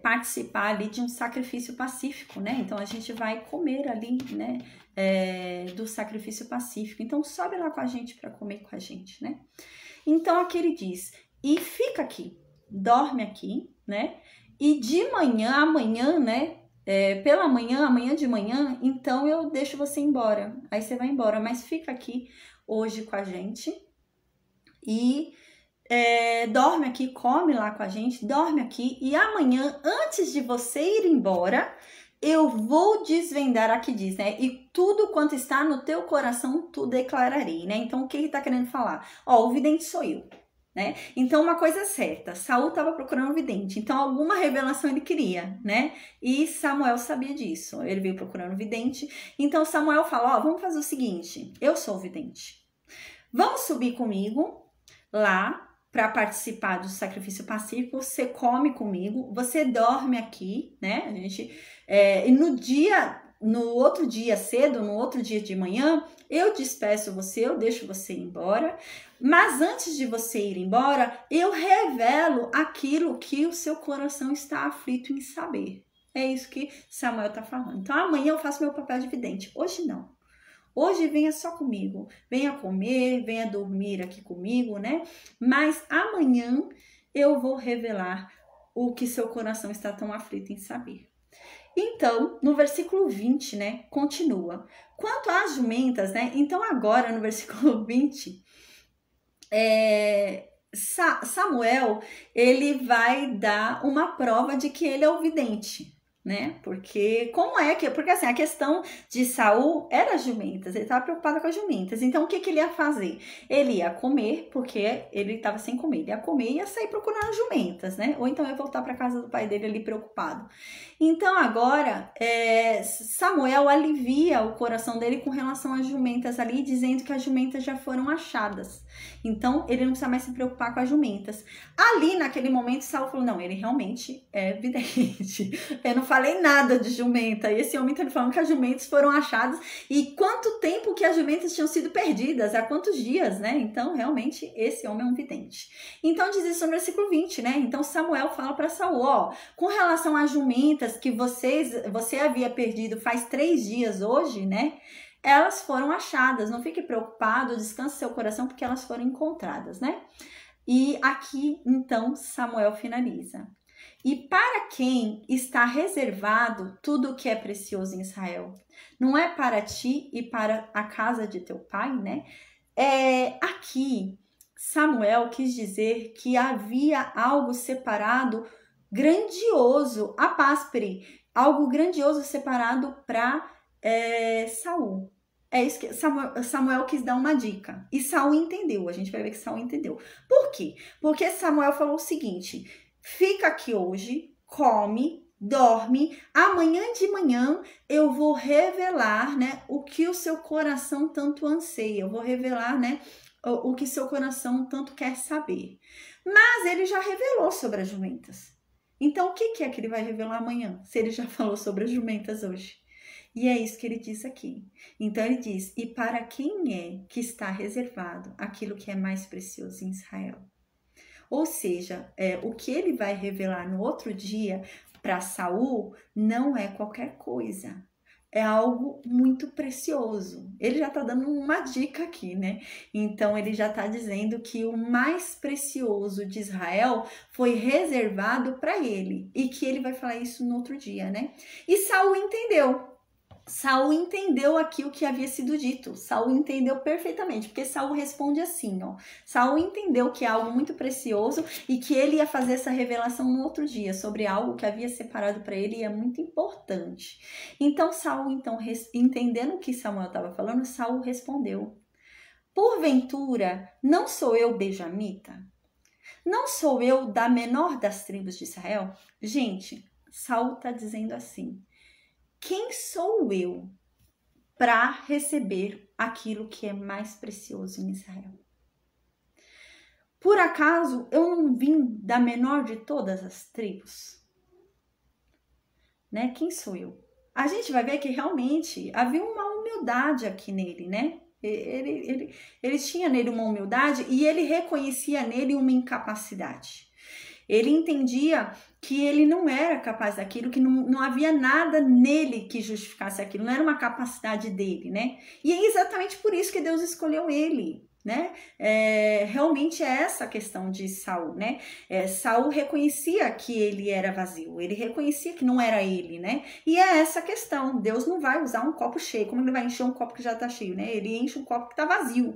participar ali de um sacrifício pacífico, né, então a gente vai comer ali, né, do sacrifício pacífico, então sobe lá com a gente para comer com a gente, né. Então aqui ele diz, e fica aqui, dorme aqui, né, e de manhã, amanhã, né, pela manhã, amanhã de manhã, então eu deixo você embora. Aí você vai embora, mas fica aqui hoje com a gente e dorme aqui, come lá com a gente, dorme aqui e amanhã, antes de você ir embora, eu vou desvendar, aqui diz, né? E tudo quanto está no teu coração, tu declararei, né? Então, o que ele tá querendo falar? Ó, o vidente sou eu, né? Então, uma coisa certa, Saul estava procurando um vidente, então alguma revelação ele queria, né? E Samuel sabia disso, ele veio procurando um vidente. Então, Samuel fala, ó, vamos fazer o seguinte, eu sou o vidente. Vamos subir comigo lá para participar do sacrifício pacífico, você come comigo, você dorme aqui, né? A gente e no outro dia cedo, no outro dia de manhã, eu despeço você, eu deixo você ir embora, mas antes de você ir embora, eu revelo aquilo que o seu coração está aflito em saber. É isso que Samuel está falando. Então amanhã eu faço meu papel de vidente, hoje não. Hoje venha só comigo, venha comer, venha dormir aqui comigo, né? Mas amanhã eu vou revelar o que seu coração está tão aflito em saber. Então, no versículo 20, né, continua. Quanto às jumentas, né, então agora no versículo 20, Samuel, ele vai dar uma prova de que ele é o vidente, né? Porque porque assim, a questão de Saul era as jumentas, ele estava preocupado com as jumentas. Então o que ele ia fazer? Ele ia comer, porque ele estava sem comer. Ele ia comer e ia sair procurando as jumentas, né? Ou então ia voltar para casa do pai dele ali preocupado. Então agora Samuel alivia o coração dele com relação às jumentas ali, dizendo que as jumentas já foram achadas. Então ele não precisa mais se preocupar com as jumentas. Ali naquele momento Saul falou, não, ele realmente é vidente. Eu não falei nada de jumenta. E esse homem está falando que as jumentas foram achadas. E quanto tempo que as jumentas tinham sido perdidas? Há quantos dias, né? Então realmente esse homem é um vidente. Então diz isso no versículo 20, né? Então Samuel fala para Saul, ó, com relação às jumentas que você havia perdido faz 3 dias hoje, né? Elas foram achadas, não fique preocupado, descanse seu coração, porque elas foram encontradas, né? E aqui, então, Samuel finaliza. E para quem está reservado tudo o que é precioso em Israel? Não é para ti e para a casa de teu pai, né? Aqui, Samuel quis dizer que havia algo separado, grandioso, apáspere, algo grandioso separado para Saul. É isso que Samuel quis dar uma dica. E Saul entendeu. A gente vai ver que Saul entendeu. Por quê? Porque Samuel falou o seguinte: fica aqui hoje, come, dorme. Amanhã de manhã eu vou revelar, né, o que o seu coração tanto anseia. Eu vou revelar, né, o que seu coração tanto quer saber. Mas ele já revelou sobre as jumentas. Então, o que é que ele vai revelar amanhã? Se ele já falou sobre as jumentas hoje. E é isso que ele diz aqui. Então ele diz, e para quem é que está reservado aquilo que é mais precioso em Israel? Ou seja, o que ele vai revelar no outro dia para Saul não é qualquer coisa. É algo muito precioso. Ele já está dando uma dica aqui, né? Então ele já está dizendo que o mais precioso de Israel foi reservado para ele. E que ele vai falar isso no outro dia, né? E Saul entendeu. Saul entendeu aqui o que havia sido dito. Saul entendeu perfeitamente, porque Saul responde assim, ó. Saul entendeu que é algo muito precioso e que ele ia fazer essa revelação no outro dia sobre algo que havia separado para ele e é muito importante. Então Saul, entendendo o que Samuel estava falando, Saul respondeu: porventura, não sou eu benjamita? Não sou eu da menor das tribos de Israel? Gente, Saul está dizendo assim: quem sou eu para receber aquilo que é mais precioso em Israel? Por acaso eu não vim da menor de todas as tribos? Né? Quem sou eu? A gente vai ver que realmente havia uma humildade aqui nele, né? Ele tinha nele uma humildade e ele reconhecia nele uma incapacidade. Ele entendia que ele não era capaz daquilo, que não havia nada nele que justificasse aquilo, não era uma capacidade dele, né? E é exatamente por isso que Deus escolheu ele, né? Realmente é essa a questão de Saul, né? Saul reconhecia que ele era vazio, ele reconhecia que não era ele, né? E é essa a questão, Deus não vai usar um copo cheio, como ele vai encher um copo que já tá cheio, né? Ele enche um copo que tá vazio.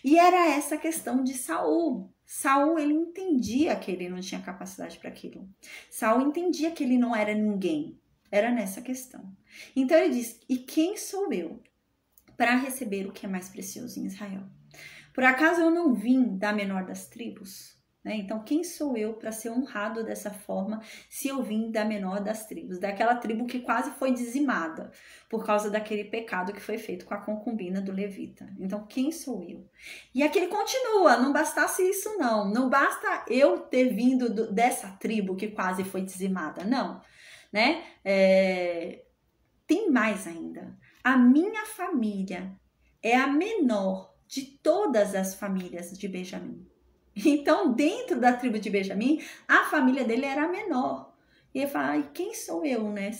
E era essa a questão de Saul. Saul, ele entendia que ele não tinha capacidade para aquilo. Saul entendia que ele não era ninguém. Era nessa questão. Então ele diz, e quem sou eu para receber o que é mais precioso em Israel? Por acaso eu não vim da menor das tribos? Né? Então, quem sou eu para ser honrado dessa forma se eu vim da menor das tribos? Daquela tribo que quase foi dizimada por causa daquele pecado que foi feito com a concubina do levita. Então, quem sou eu? E aqui ele continua, não bastasse isso não. Não basta eu ter vindo dessa tribo que quase foi dizimada, não. Né? Tem mais ainda. A minha família é a menor de todas as famílias de Benjamim. Então, dentro da tribo de Benjamim, a família dele era a menor. E ele fala, quem sou eu, né?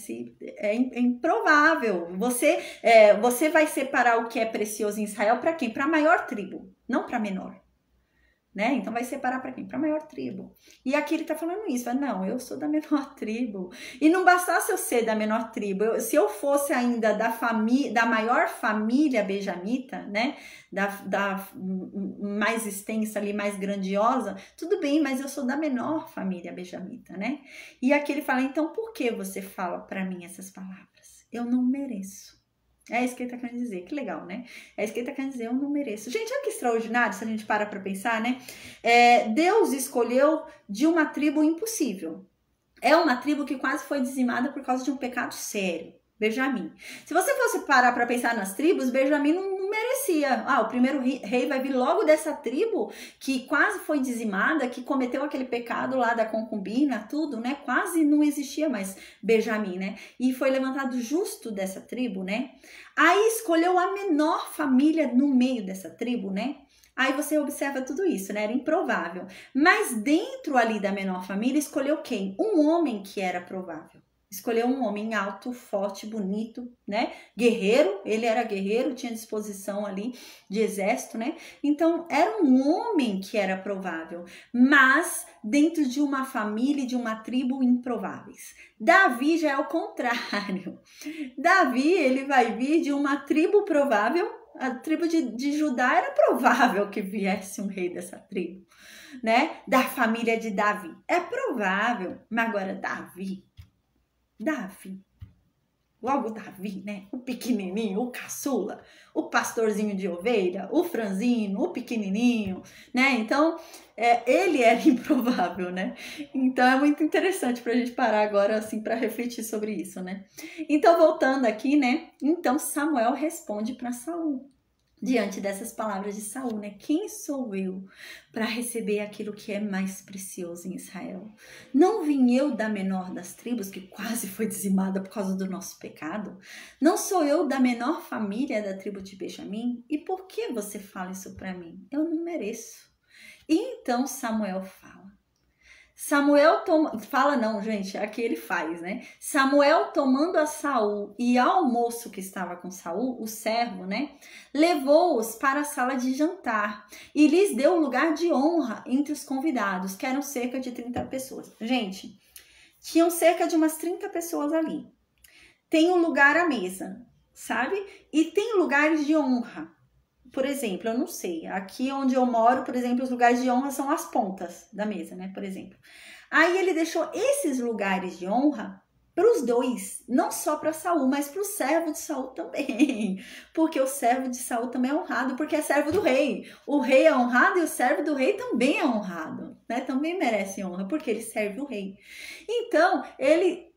É improvável. Você vai separar o que é precioso em Israel para quem? Para a maior tribo, não para a menor. Né? Então vai separar para quem? Para a maior tribo. E aqui ele está falando isso, não, eu sou da menor tribo. E não bastasse eu ser da menor tribo, se eu fosse ainda da maior família benjamita, né? Da mais extensa ali, mais grandiosa, tudo bem, mas eu sou da menor família benjamita, né? E aqui ele fala, então por que você fala para mim essas palavras? Eu não mereço. É isso que ele tá querendo dizer, que legal, né? É isso que ele tá querendo dizer, eu não mereço. Gente, olha que extraordinário se a gente para pra pensar, né? Deus escolheu de uma tribo impossível. É uma tribo que quase foi dizimada por causa de um pecado sério. Benjamim. Se você fosse parar para pensar nas tribos, Benjamim não merecia. O primeiro rei vai vir logo dessa tribo que quase foi dizimada, que cometeu aquele pecado lá da concubina, tudo, né? Quase não existia mais Benjamim, né? E foi levantado justo dessa tribo, né? Aí escolheu a menor família no meio dessa tribo, né? Aí você observa tudo isso, né? Era improvável. Mas dentro ali da menor família, escolheu quem? Um homem que era provável. Escolheu um homem alto, forte, bonito, né? Guerreiro, ele era guerreiro, tinha disposição ali de exército, né? Então, era um homem que era provável, mas dentro de uma família e de uma tribo improváveis. Davi já é o contrário. Davi, ele vai vir de uma tribo provável. A tribo de Judá era provável que viesse um rei dessa tribo, né? Da família de Davi. É provável, mas agora Davi, logo Davi, né? O pequenininho, o caçula, o pastorzinho de ovelha, o franzino, o pequenininho, né? Então, ele era improvável, né? Então, é muito interessante pra gente parar agora, assim, para refletir sobre isso, né? Então, voltando aqui, né? Então, Samuel responde para Saul. Diante dessas palavras de Saul, né? Quem sou eu para receber aquilo que é mais precioso em Israel? Não vim eu da menor das tribos, que quase foi dizimada por causa do nosso pecado? Não sou eu da menor família da tribo de Benjamim? E por que você fala isso para mim? Eu não mereço. E então Samuel fala. Aqui ele faz, né? Samuel tomando a Saul e ao moço que estava com Saul, o servo, né? Levou-os para a sala de jantar e lhes deu lugar de honra entre os convidados, que eram cerca de 30 pessoas. Gente, tinham cerca de umas 30 pessoas ali. Tem um lugar à mesa, sabe? E tem lugares de honra. Por exemplo, eu não sei, aqui onde eu moro, por exemplo, os lugares de honra são as pontas da mesa, né, por exemplo. Aí ele deixou esses lugares de honra para os dois, não só para Saul, mas para o servo de Saul também, porque o servo de Saul também é honrado, porque é servo do rei. O rei é honrado e o servo do rei também é honrado, né? Também merece honra, porque ele serve o rei. Então, ele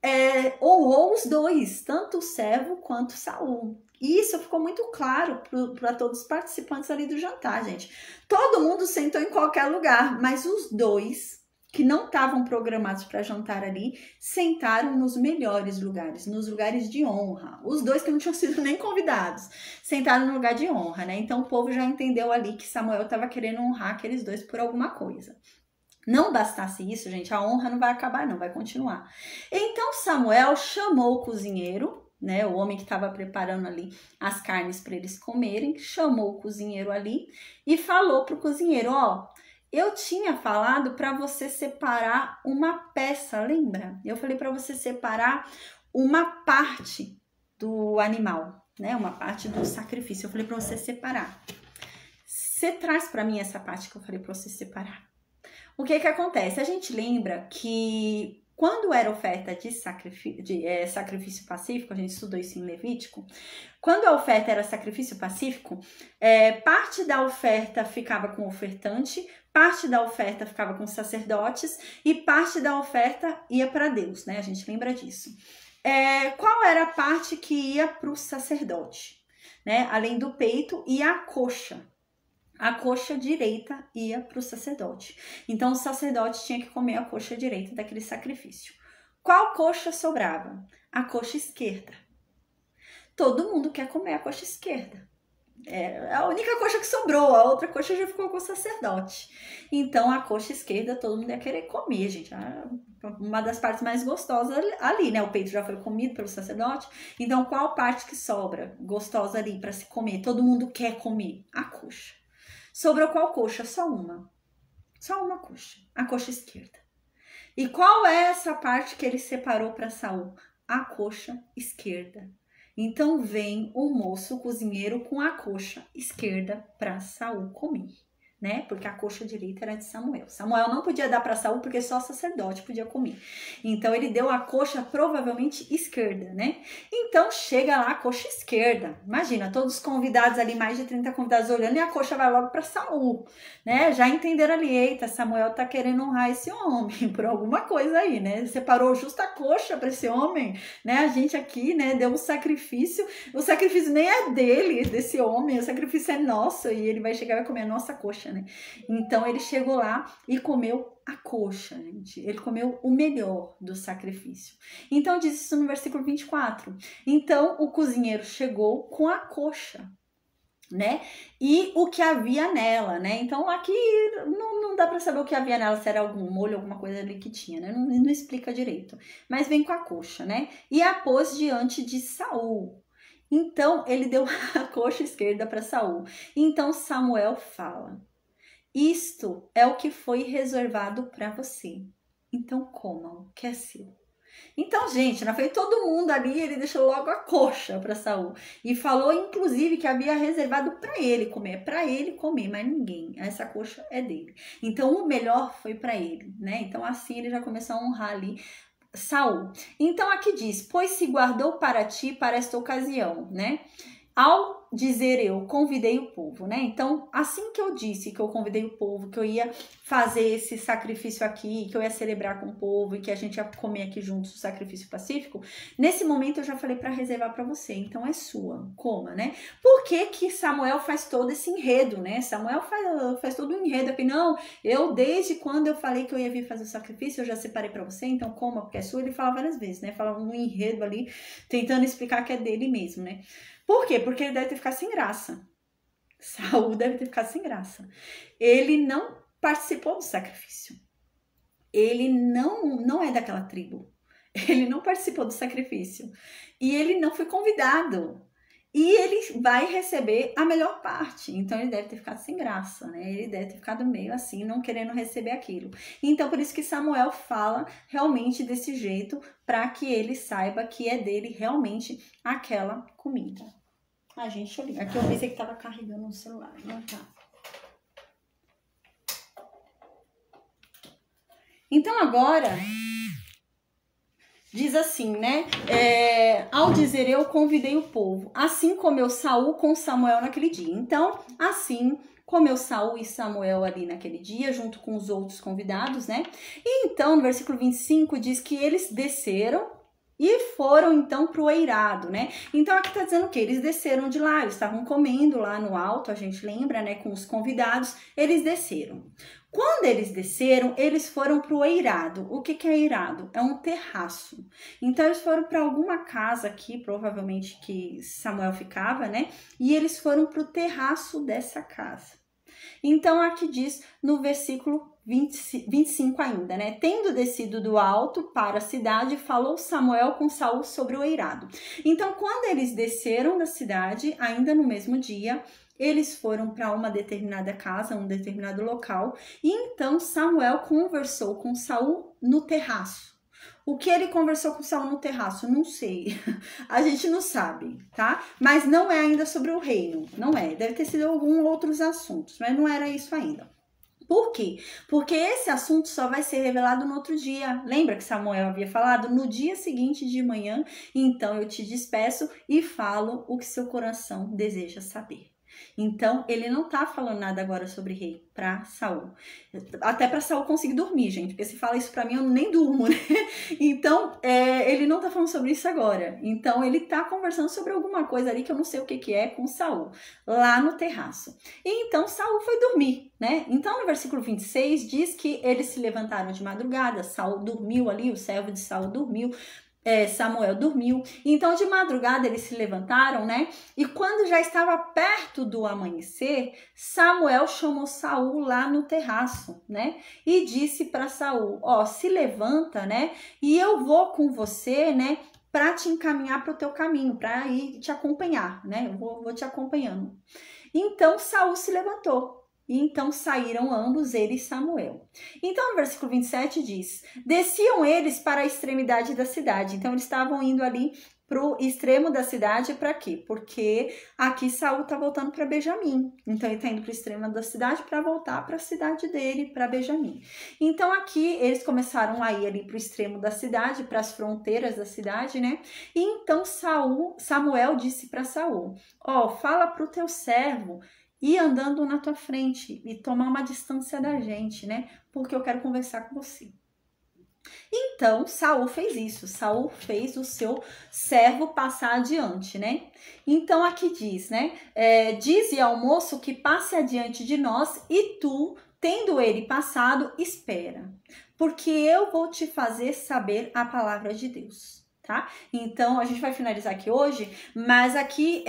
honrou os dois, tanto o servo quanto Saul. E isso ficou muito claro para todos os participantes ali do jantar, gente. Todo mundo sentou em qualquer lugar, mas os dois que não estavam programados para jantar ali, sentaram nos melhores lugares, nos lugares de honra. Os dois que não tinham sido nem convidados, sentaram no lugar de honra, né? Então o povo já entendeu ali que Samuel estava querendo honrar aqueles dois por alguma coisa. Não bastasse isso, gente, a honra não vai acabar não, vai continuar. Então Samuel chamou o cozinheiro, né, o homem que estava preparando ali as carnes para eles comerem, chamou o cozinheiro ali e falou para o cozinheiro, eu tinha falado para você separar uma peça, lembra? Eu falei para você separar uma parte do animal, né, uma parte do sacrifício, eu falei para você separar. Você traz para mim essa parte que eu falei para você separar. O que acontece? A gente lembra que Quando era oferta de sacrifício pacífico, a gente estudou isso em Levítico, quando a oferta era sacrifício pacífico, parte da oferta ficava com o ofertante, parte da oferta ficava com os sacerdotes e parte da oferta ia para Deus, né? A gente lembra disso. Qual era a parte que ia para o sacerdote? Né? Além do peito e a coxa. A coxa direita ia para o sacerdote. Então, o sacerdote tinha que comer a coxa direita daquele sacrifício. Qual coxa sobrava? A coxa esquerda. Todo mundo quer comer a coxa esquerda. É a única coxa que sobrou, a outra coxa já ficou com o sacerdote. Então, a coxa esquerda todo mundo ia querer comer, gente. Uma das partes mais gostosas ali, né? O peito já foi comido pelo sacerdote. Então, qual parte que sobra gostosa ali para se comer? Todo mundo quer comer a coxa. Sobrou qual coxa? Só uma. Só uma coxa. A coxa esquerda. E qual é essa parte que ele separou para Saul? A coxa esquerda. Então vem o moço o cozinheiro com a coxa esquerda para Saul comer, né? Porque a coxa direita era de Samuel. Samuel não podia dar para Saul porque só o sacerdote podia comer. Então ele deu a coxa provavelmente esquerda, né? Então chega lá a coxa esquerda. Imagina, todos os convidados ali, mais de 30 convidados olhando, e a coxa vai logo para Saul, né? Já entenderam ali, eita, Samuel tá querendo honrar esse homem por alguma coisa aí, né? Separou justo a coxa para esse homem, né? A gente aqui, né, deu um sacrifício. O sacrifício nem é dele, desse homem, o sacrifício é nosso e ele vai chegar e vai comer a nossa coxa, né? Então ele chegou lá e comeu a coxa, gente. Ele comeu o melhor do sacrifício. Então diz isso no versículo 24. Então o cozinheiro chegou com a coxa, né? E o que havia nela, né? Então aqui não dá para saber o que havia nela, se era algum molho, alguma coisa ali que tinha, né? Não explica direito. Mas vem com a coxa, né? E a pôs diante de Saul. Então ele deu a coxa esquerda para Saul. Então Samuel fala: isto é o que foi reservado para você. Então comam, que é seu. Então, gente, na frente de todo mundo ali, ele deixou logo a coxa para Saul. E falou, inclusive, que havia reservado para ele comer, mas ninguém. Essa coxa é dele. Então, o melhor foi para ele, né? Então, assim, ele já começou a honrar ali Saul. Então, aqui diz, pois se guardou para ti para esta ocasião, né? Ao dizer eu convidei o povo, né? Então, assim que eu disse que eu convidei o povo, que eu ia fazer esse sacrifício aqui, que eu ia celebrar com o povo e que a gente ia comer aqui juntos o sacrifício pacífico, nesse momento eu já falei para reservar para você, então é sua, coma, né? Por que que Samuel faz todo esse enredo, né? Samuel faz todo um enredo aqui, não, eu desde quando eu falei que eu ia vir fazer o sacrifício, eu já separei para você, então coma, porque é sua. Ele fala várias vezes, né? Fala um enredo ali, tentando explicar que é dele mesmo, né? Por quê? Porque ele deve ter ficado sem graça. Saul deve ter ficado sem graça. Ele não participou do sacrifício. Ele não é daquela tribo. Ele não participou do sacrifício. E ele não foi convidado. E ele vai receber a melhor parte. Então, ele deve ter ficado sem graça, né? Ele deve ter ficado meio assim, não querendo receber aquilo. Então, por isso que Samuel fala realmente desse jeito, para que ele saiba que é dele realmente aquela comida. Ah, gente, deixa eu ligar. Aqui eu pensei que tava carregando o celular. Não tá. Então, agora, diz assim, né? Ao dizer eu convidei o povo. Assim comeu Saul com Samuel naquele dia. Então, assim comeu Saul e Samuel ali naquele dia, junto com os outros convidados, né? E então, no versículo 25, diz que eles desceram e foram, então, para o eirado, né? Então, aqui tá dizendo o quê? Eles desceram de lá, eles estavam comendo lá no alto, a gente lembra, né? Com os convidados, eles desceram. Quando eles desceram, eles foram para o eirado. O que é eirado? É um terraço. Então, eles foram para alguma casa aqui, provavelmente que Samuel ficava, né? E eles foram para o terraço dessa casa. Então, aqui diz no versículo 25 ainda, né? Tendo descido do alto para a cidade, falou Samuel com Saul sobre o eirado. Então, quando eles desceram da cidade, ainda no mesmo dia, eles foram para uma determinada casa, um determinado local, e então Samuel conversou com Saul no terraço. O que ele conversou com Saul no terraço? Não sei. A gente não sabe, tá? Mas não é ainda sobre o reino. Não é. Deve ter sido alguns outros assuntos, mas não era isso ainda. Por quê? Porque esse assunto só vai ser revelado no outro dia. Lembra que Samuel havia falado? No dia seguinte de manhã, então eu te despeço e falo o que seu coração deseja saber. Então, ele não tá falando nada agora sobre rei para Saul. Até para Saul conseguir dormir, gente. Porque se fala isso para mim, eu nem durmo, né? Então, ele não tá falando sobre isso agora. Então, ele tá conversando sobre alguma coisa ali que eu não sei o que é com Saul, lá no terraço. E então, Saul foi dormir, né? Então, no versículo 26, diz que eles se levantaram de madrugada, Saul dormiu ali, o servo de Saul dormiu, Samuel dormiu. Então, de madrugada, eles se levantaram, né? E quando já estava perto do amanhecer, Samuel chamou Saul lá no terraço, né? E disse para Saul, se levanta, né? E eu vou com você, né? Para te encaminhar para o teu caminho, para ir te acompanhar, né? Eu vou te acompanhando. Então, Saul se levantou. E então saíram ambos, ele e Samuel. Então, no versículo 27 diz, desciam eles para a extremidade da cidade. Então, eles estavam indo ali para o extremo da cidade, para quê? Porque aqui Saul está voltando para Benjamim. Então, ele está indo para o extremo da cidade para voltar para a cidade dele, para Benjamim. Então, aqui eles começaram a ir ali para o extremo da cidade, para as fronteiras da cidade, né? E então Samuel disse para Saul, fala para o teu servo ir andando na tua frente e tomar uma distância da gente, né? Porque eu quero conversar com você. Então, Saul fez isso. Saul fez o seu servo passar adiante, né? Então, aqui diz, né? Dize ao moço que passe adiante de nós e tu, tendo ele passado, espera. Porque eu vou te fazer saber a palavra de Deus. Tá? Então, a gente vai finalizar aqui hoje, mas aqui,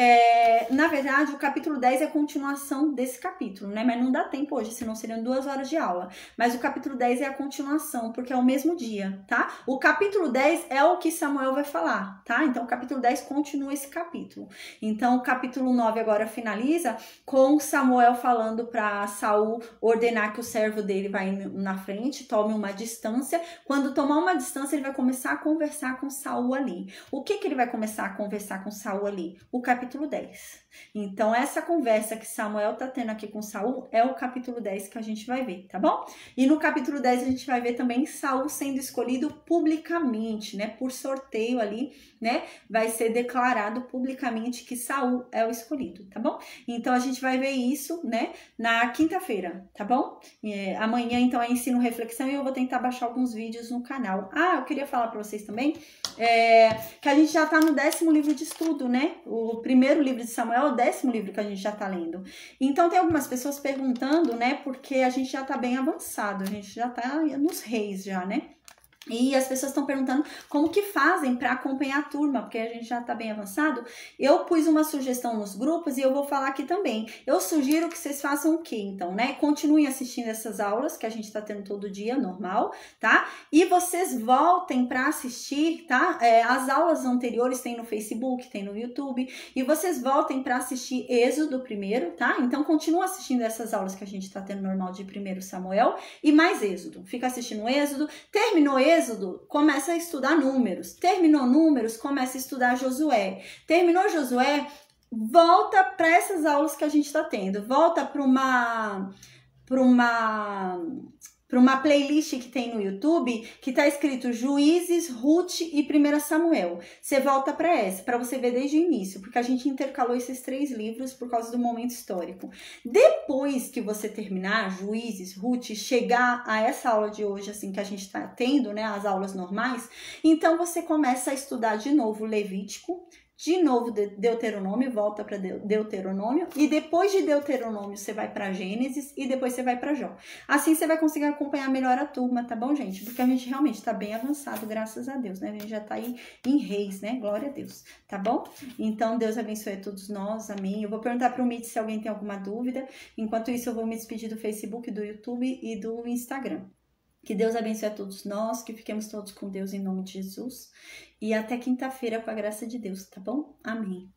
na verdade, o capítulo 10 é a continuação desse capítulo, né? Mas não dá tempo hoje, senão seriam 2 horas de aula. Mas o capítulo 10 é a continuação, porque é o mesmo dia, tá? O capítulo 10 é o que Samuel vai falar, tá? Então, o capítulo 10 continua esse capítulo. Então, o capítulo 9 agora finaliza com Samuel falando para Saul ordenar que o servo dele vai na frente, tome uma distância. Quando tomar uma distância, ele vai começar a conversar com Saul ali. O que ele vai começar a conversar com Saul ali? O capítulo 10. Então, essa conversa que Samuel tá tendo aqui com Saul é o capítulo 10 que a gente vai ver, tá bom? E no capítulo 10 a gente vai ver também Saul sendo escolhido publicamente, né? Por sorteio ali, né? Vai ser declarado publicamente que Saul é o escolhido, tá bom? Então, a gente vai ver isso, né? Na quinta-feira, tá bom? Amanhã, então, é ensino reflexão e eu vou tentar baixar alguns vídeos no canal. Eu queria falar para vocês também que a gente já tá no 10º livro de estudo, né? O primeiro livro de Samuel é o 10º livro que a gente já tá lendo. Então, tem algumas pessoas perguntando, né? Porque a gente já tá bem avançado, a gente já tá nos reis já, né? E as pessoas estão perguntando como que fazem para acompanhar a turma, porque a gente já está bem avançado. Eu pus uma sugestão nos grupos e eu vou falar aqui também. Eu sugiro que vocês façam o quê, então, né? Continuem assistindo essas aulas que a gente está tendo todo dia, normal, tá? E vocês voltem para assistir, tá? As aulas anteriores tem no Facebook, tem no YouTube. E vocês voltem para assistir Êxodo primeiro, tá? Então, continua assistindo essas aulas que a gente está tendo normal de 1 Samuel e mais Êxodo. Fica assistindo Êxodo. Terminou Êxodo, começa a estudar Números. Terminou Números, começa a estudar Josué. Terminou Josué, volta para essas aulas que a gente está tendo. Volta para uma playlist que tem no YouTube que tá escrito Juízes, Ruth e 1 Samuel. Você volta para essa, para você ver desde o início, porque a gente intercalou esses 3 livros por causa do momento histórico. Depois que você terminar Juízes, Ruth, chegar a essa aula de hoje, assim, que a gente tá tendo, né, as aulas normais, então você começa a estudar de novo Levítico, de novo Deuteronômio, volta para Deuteronômio, e depois de Deuteronômio você vai para Gênesis e depois você vai para Jó. Assim você vai conseguir acompanhar melhor a turma, tá bom, gente? Porque a gente realmente está bem avançado, graças a Deus, né? A gente já tá aí em Reis, né? Glória a Deus, tá bom? Então, Deus abençoe a todos nós, amém. Eu vou perguntar para o Meet se alguém tem alguma dúvida. Enquanto isso, eu vou me despedir do Facebook, do YouTube e do Instagram. Que Deus abençoe a todos nós, que fiquemos todos com Deus em nome de Jesus. E até quinta-feira, com a graça de Deus, tá bom? Amém.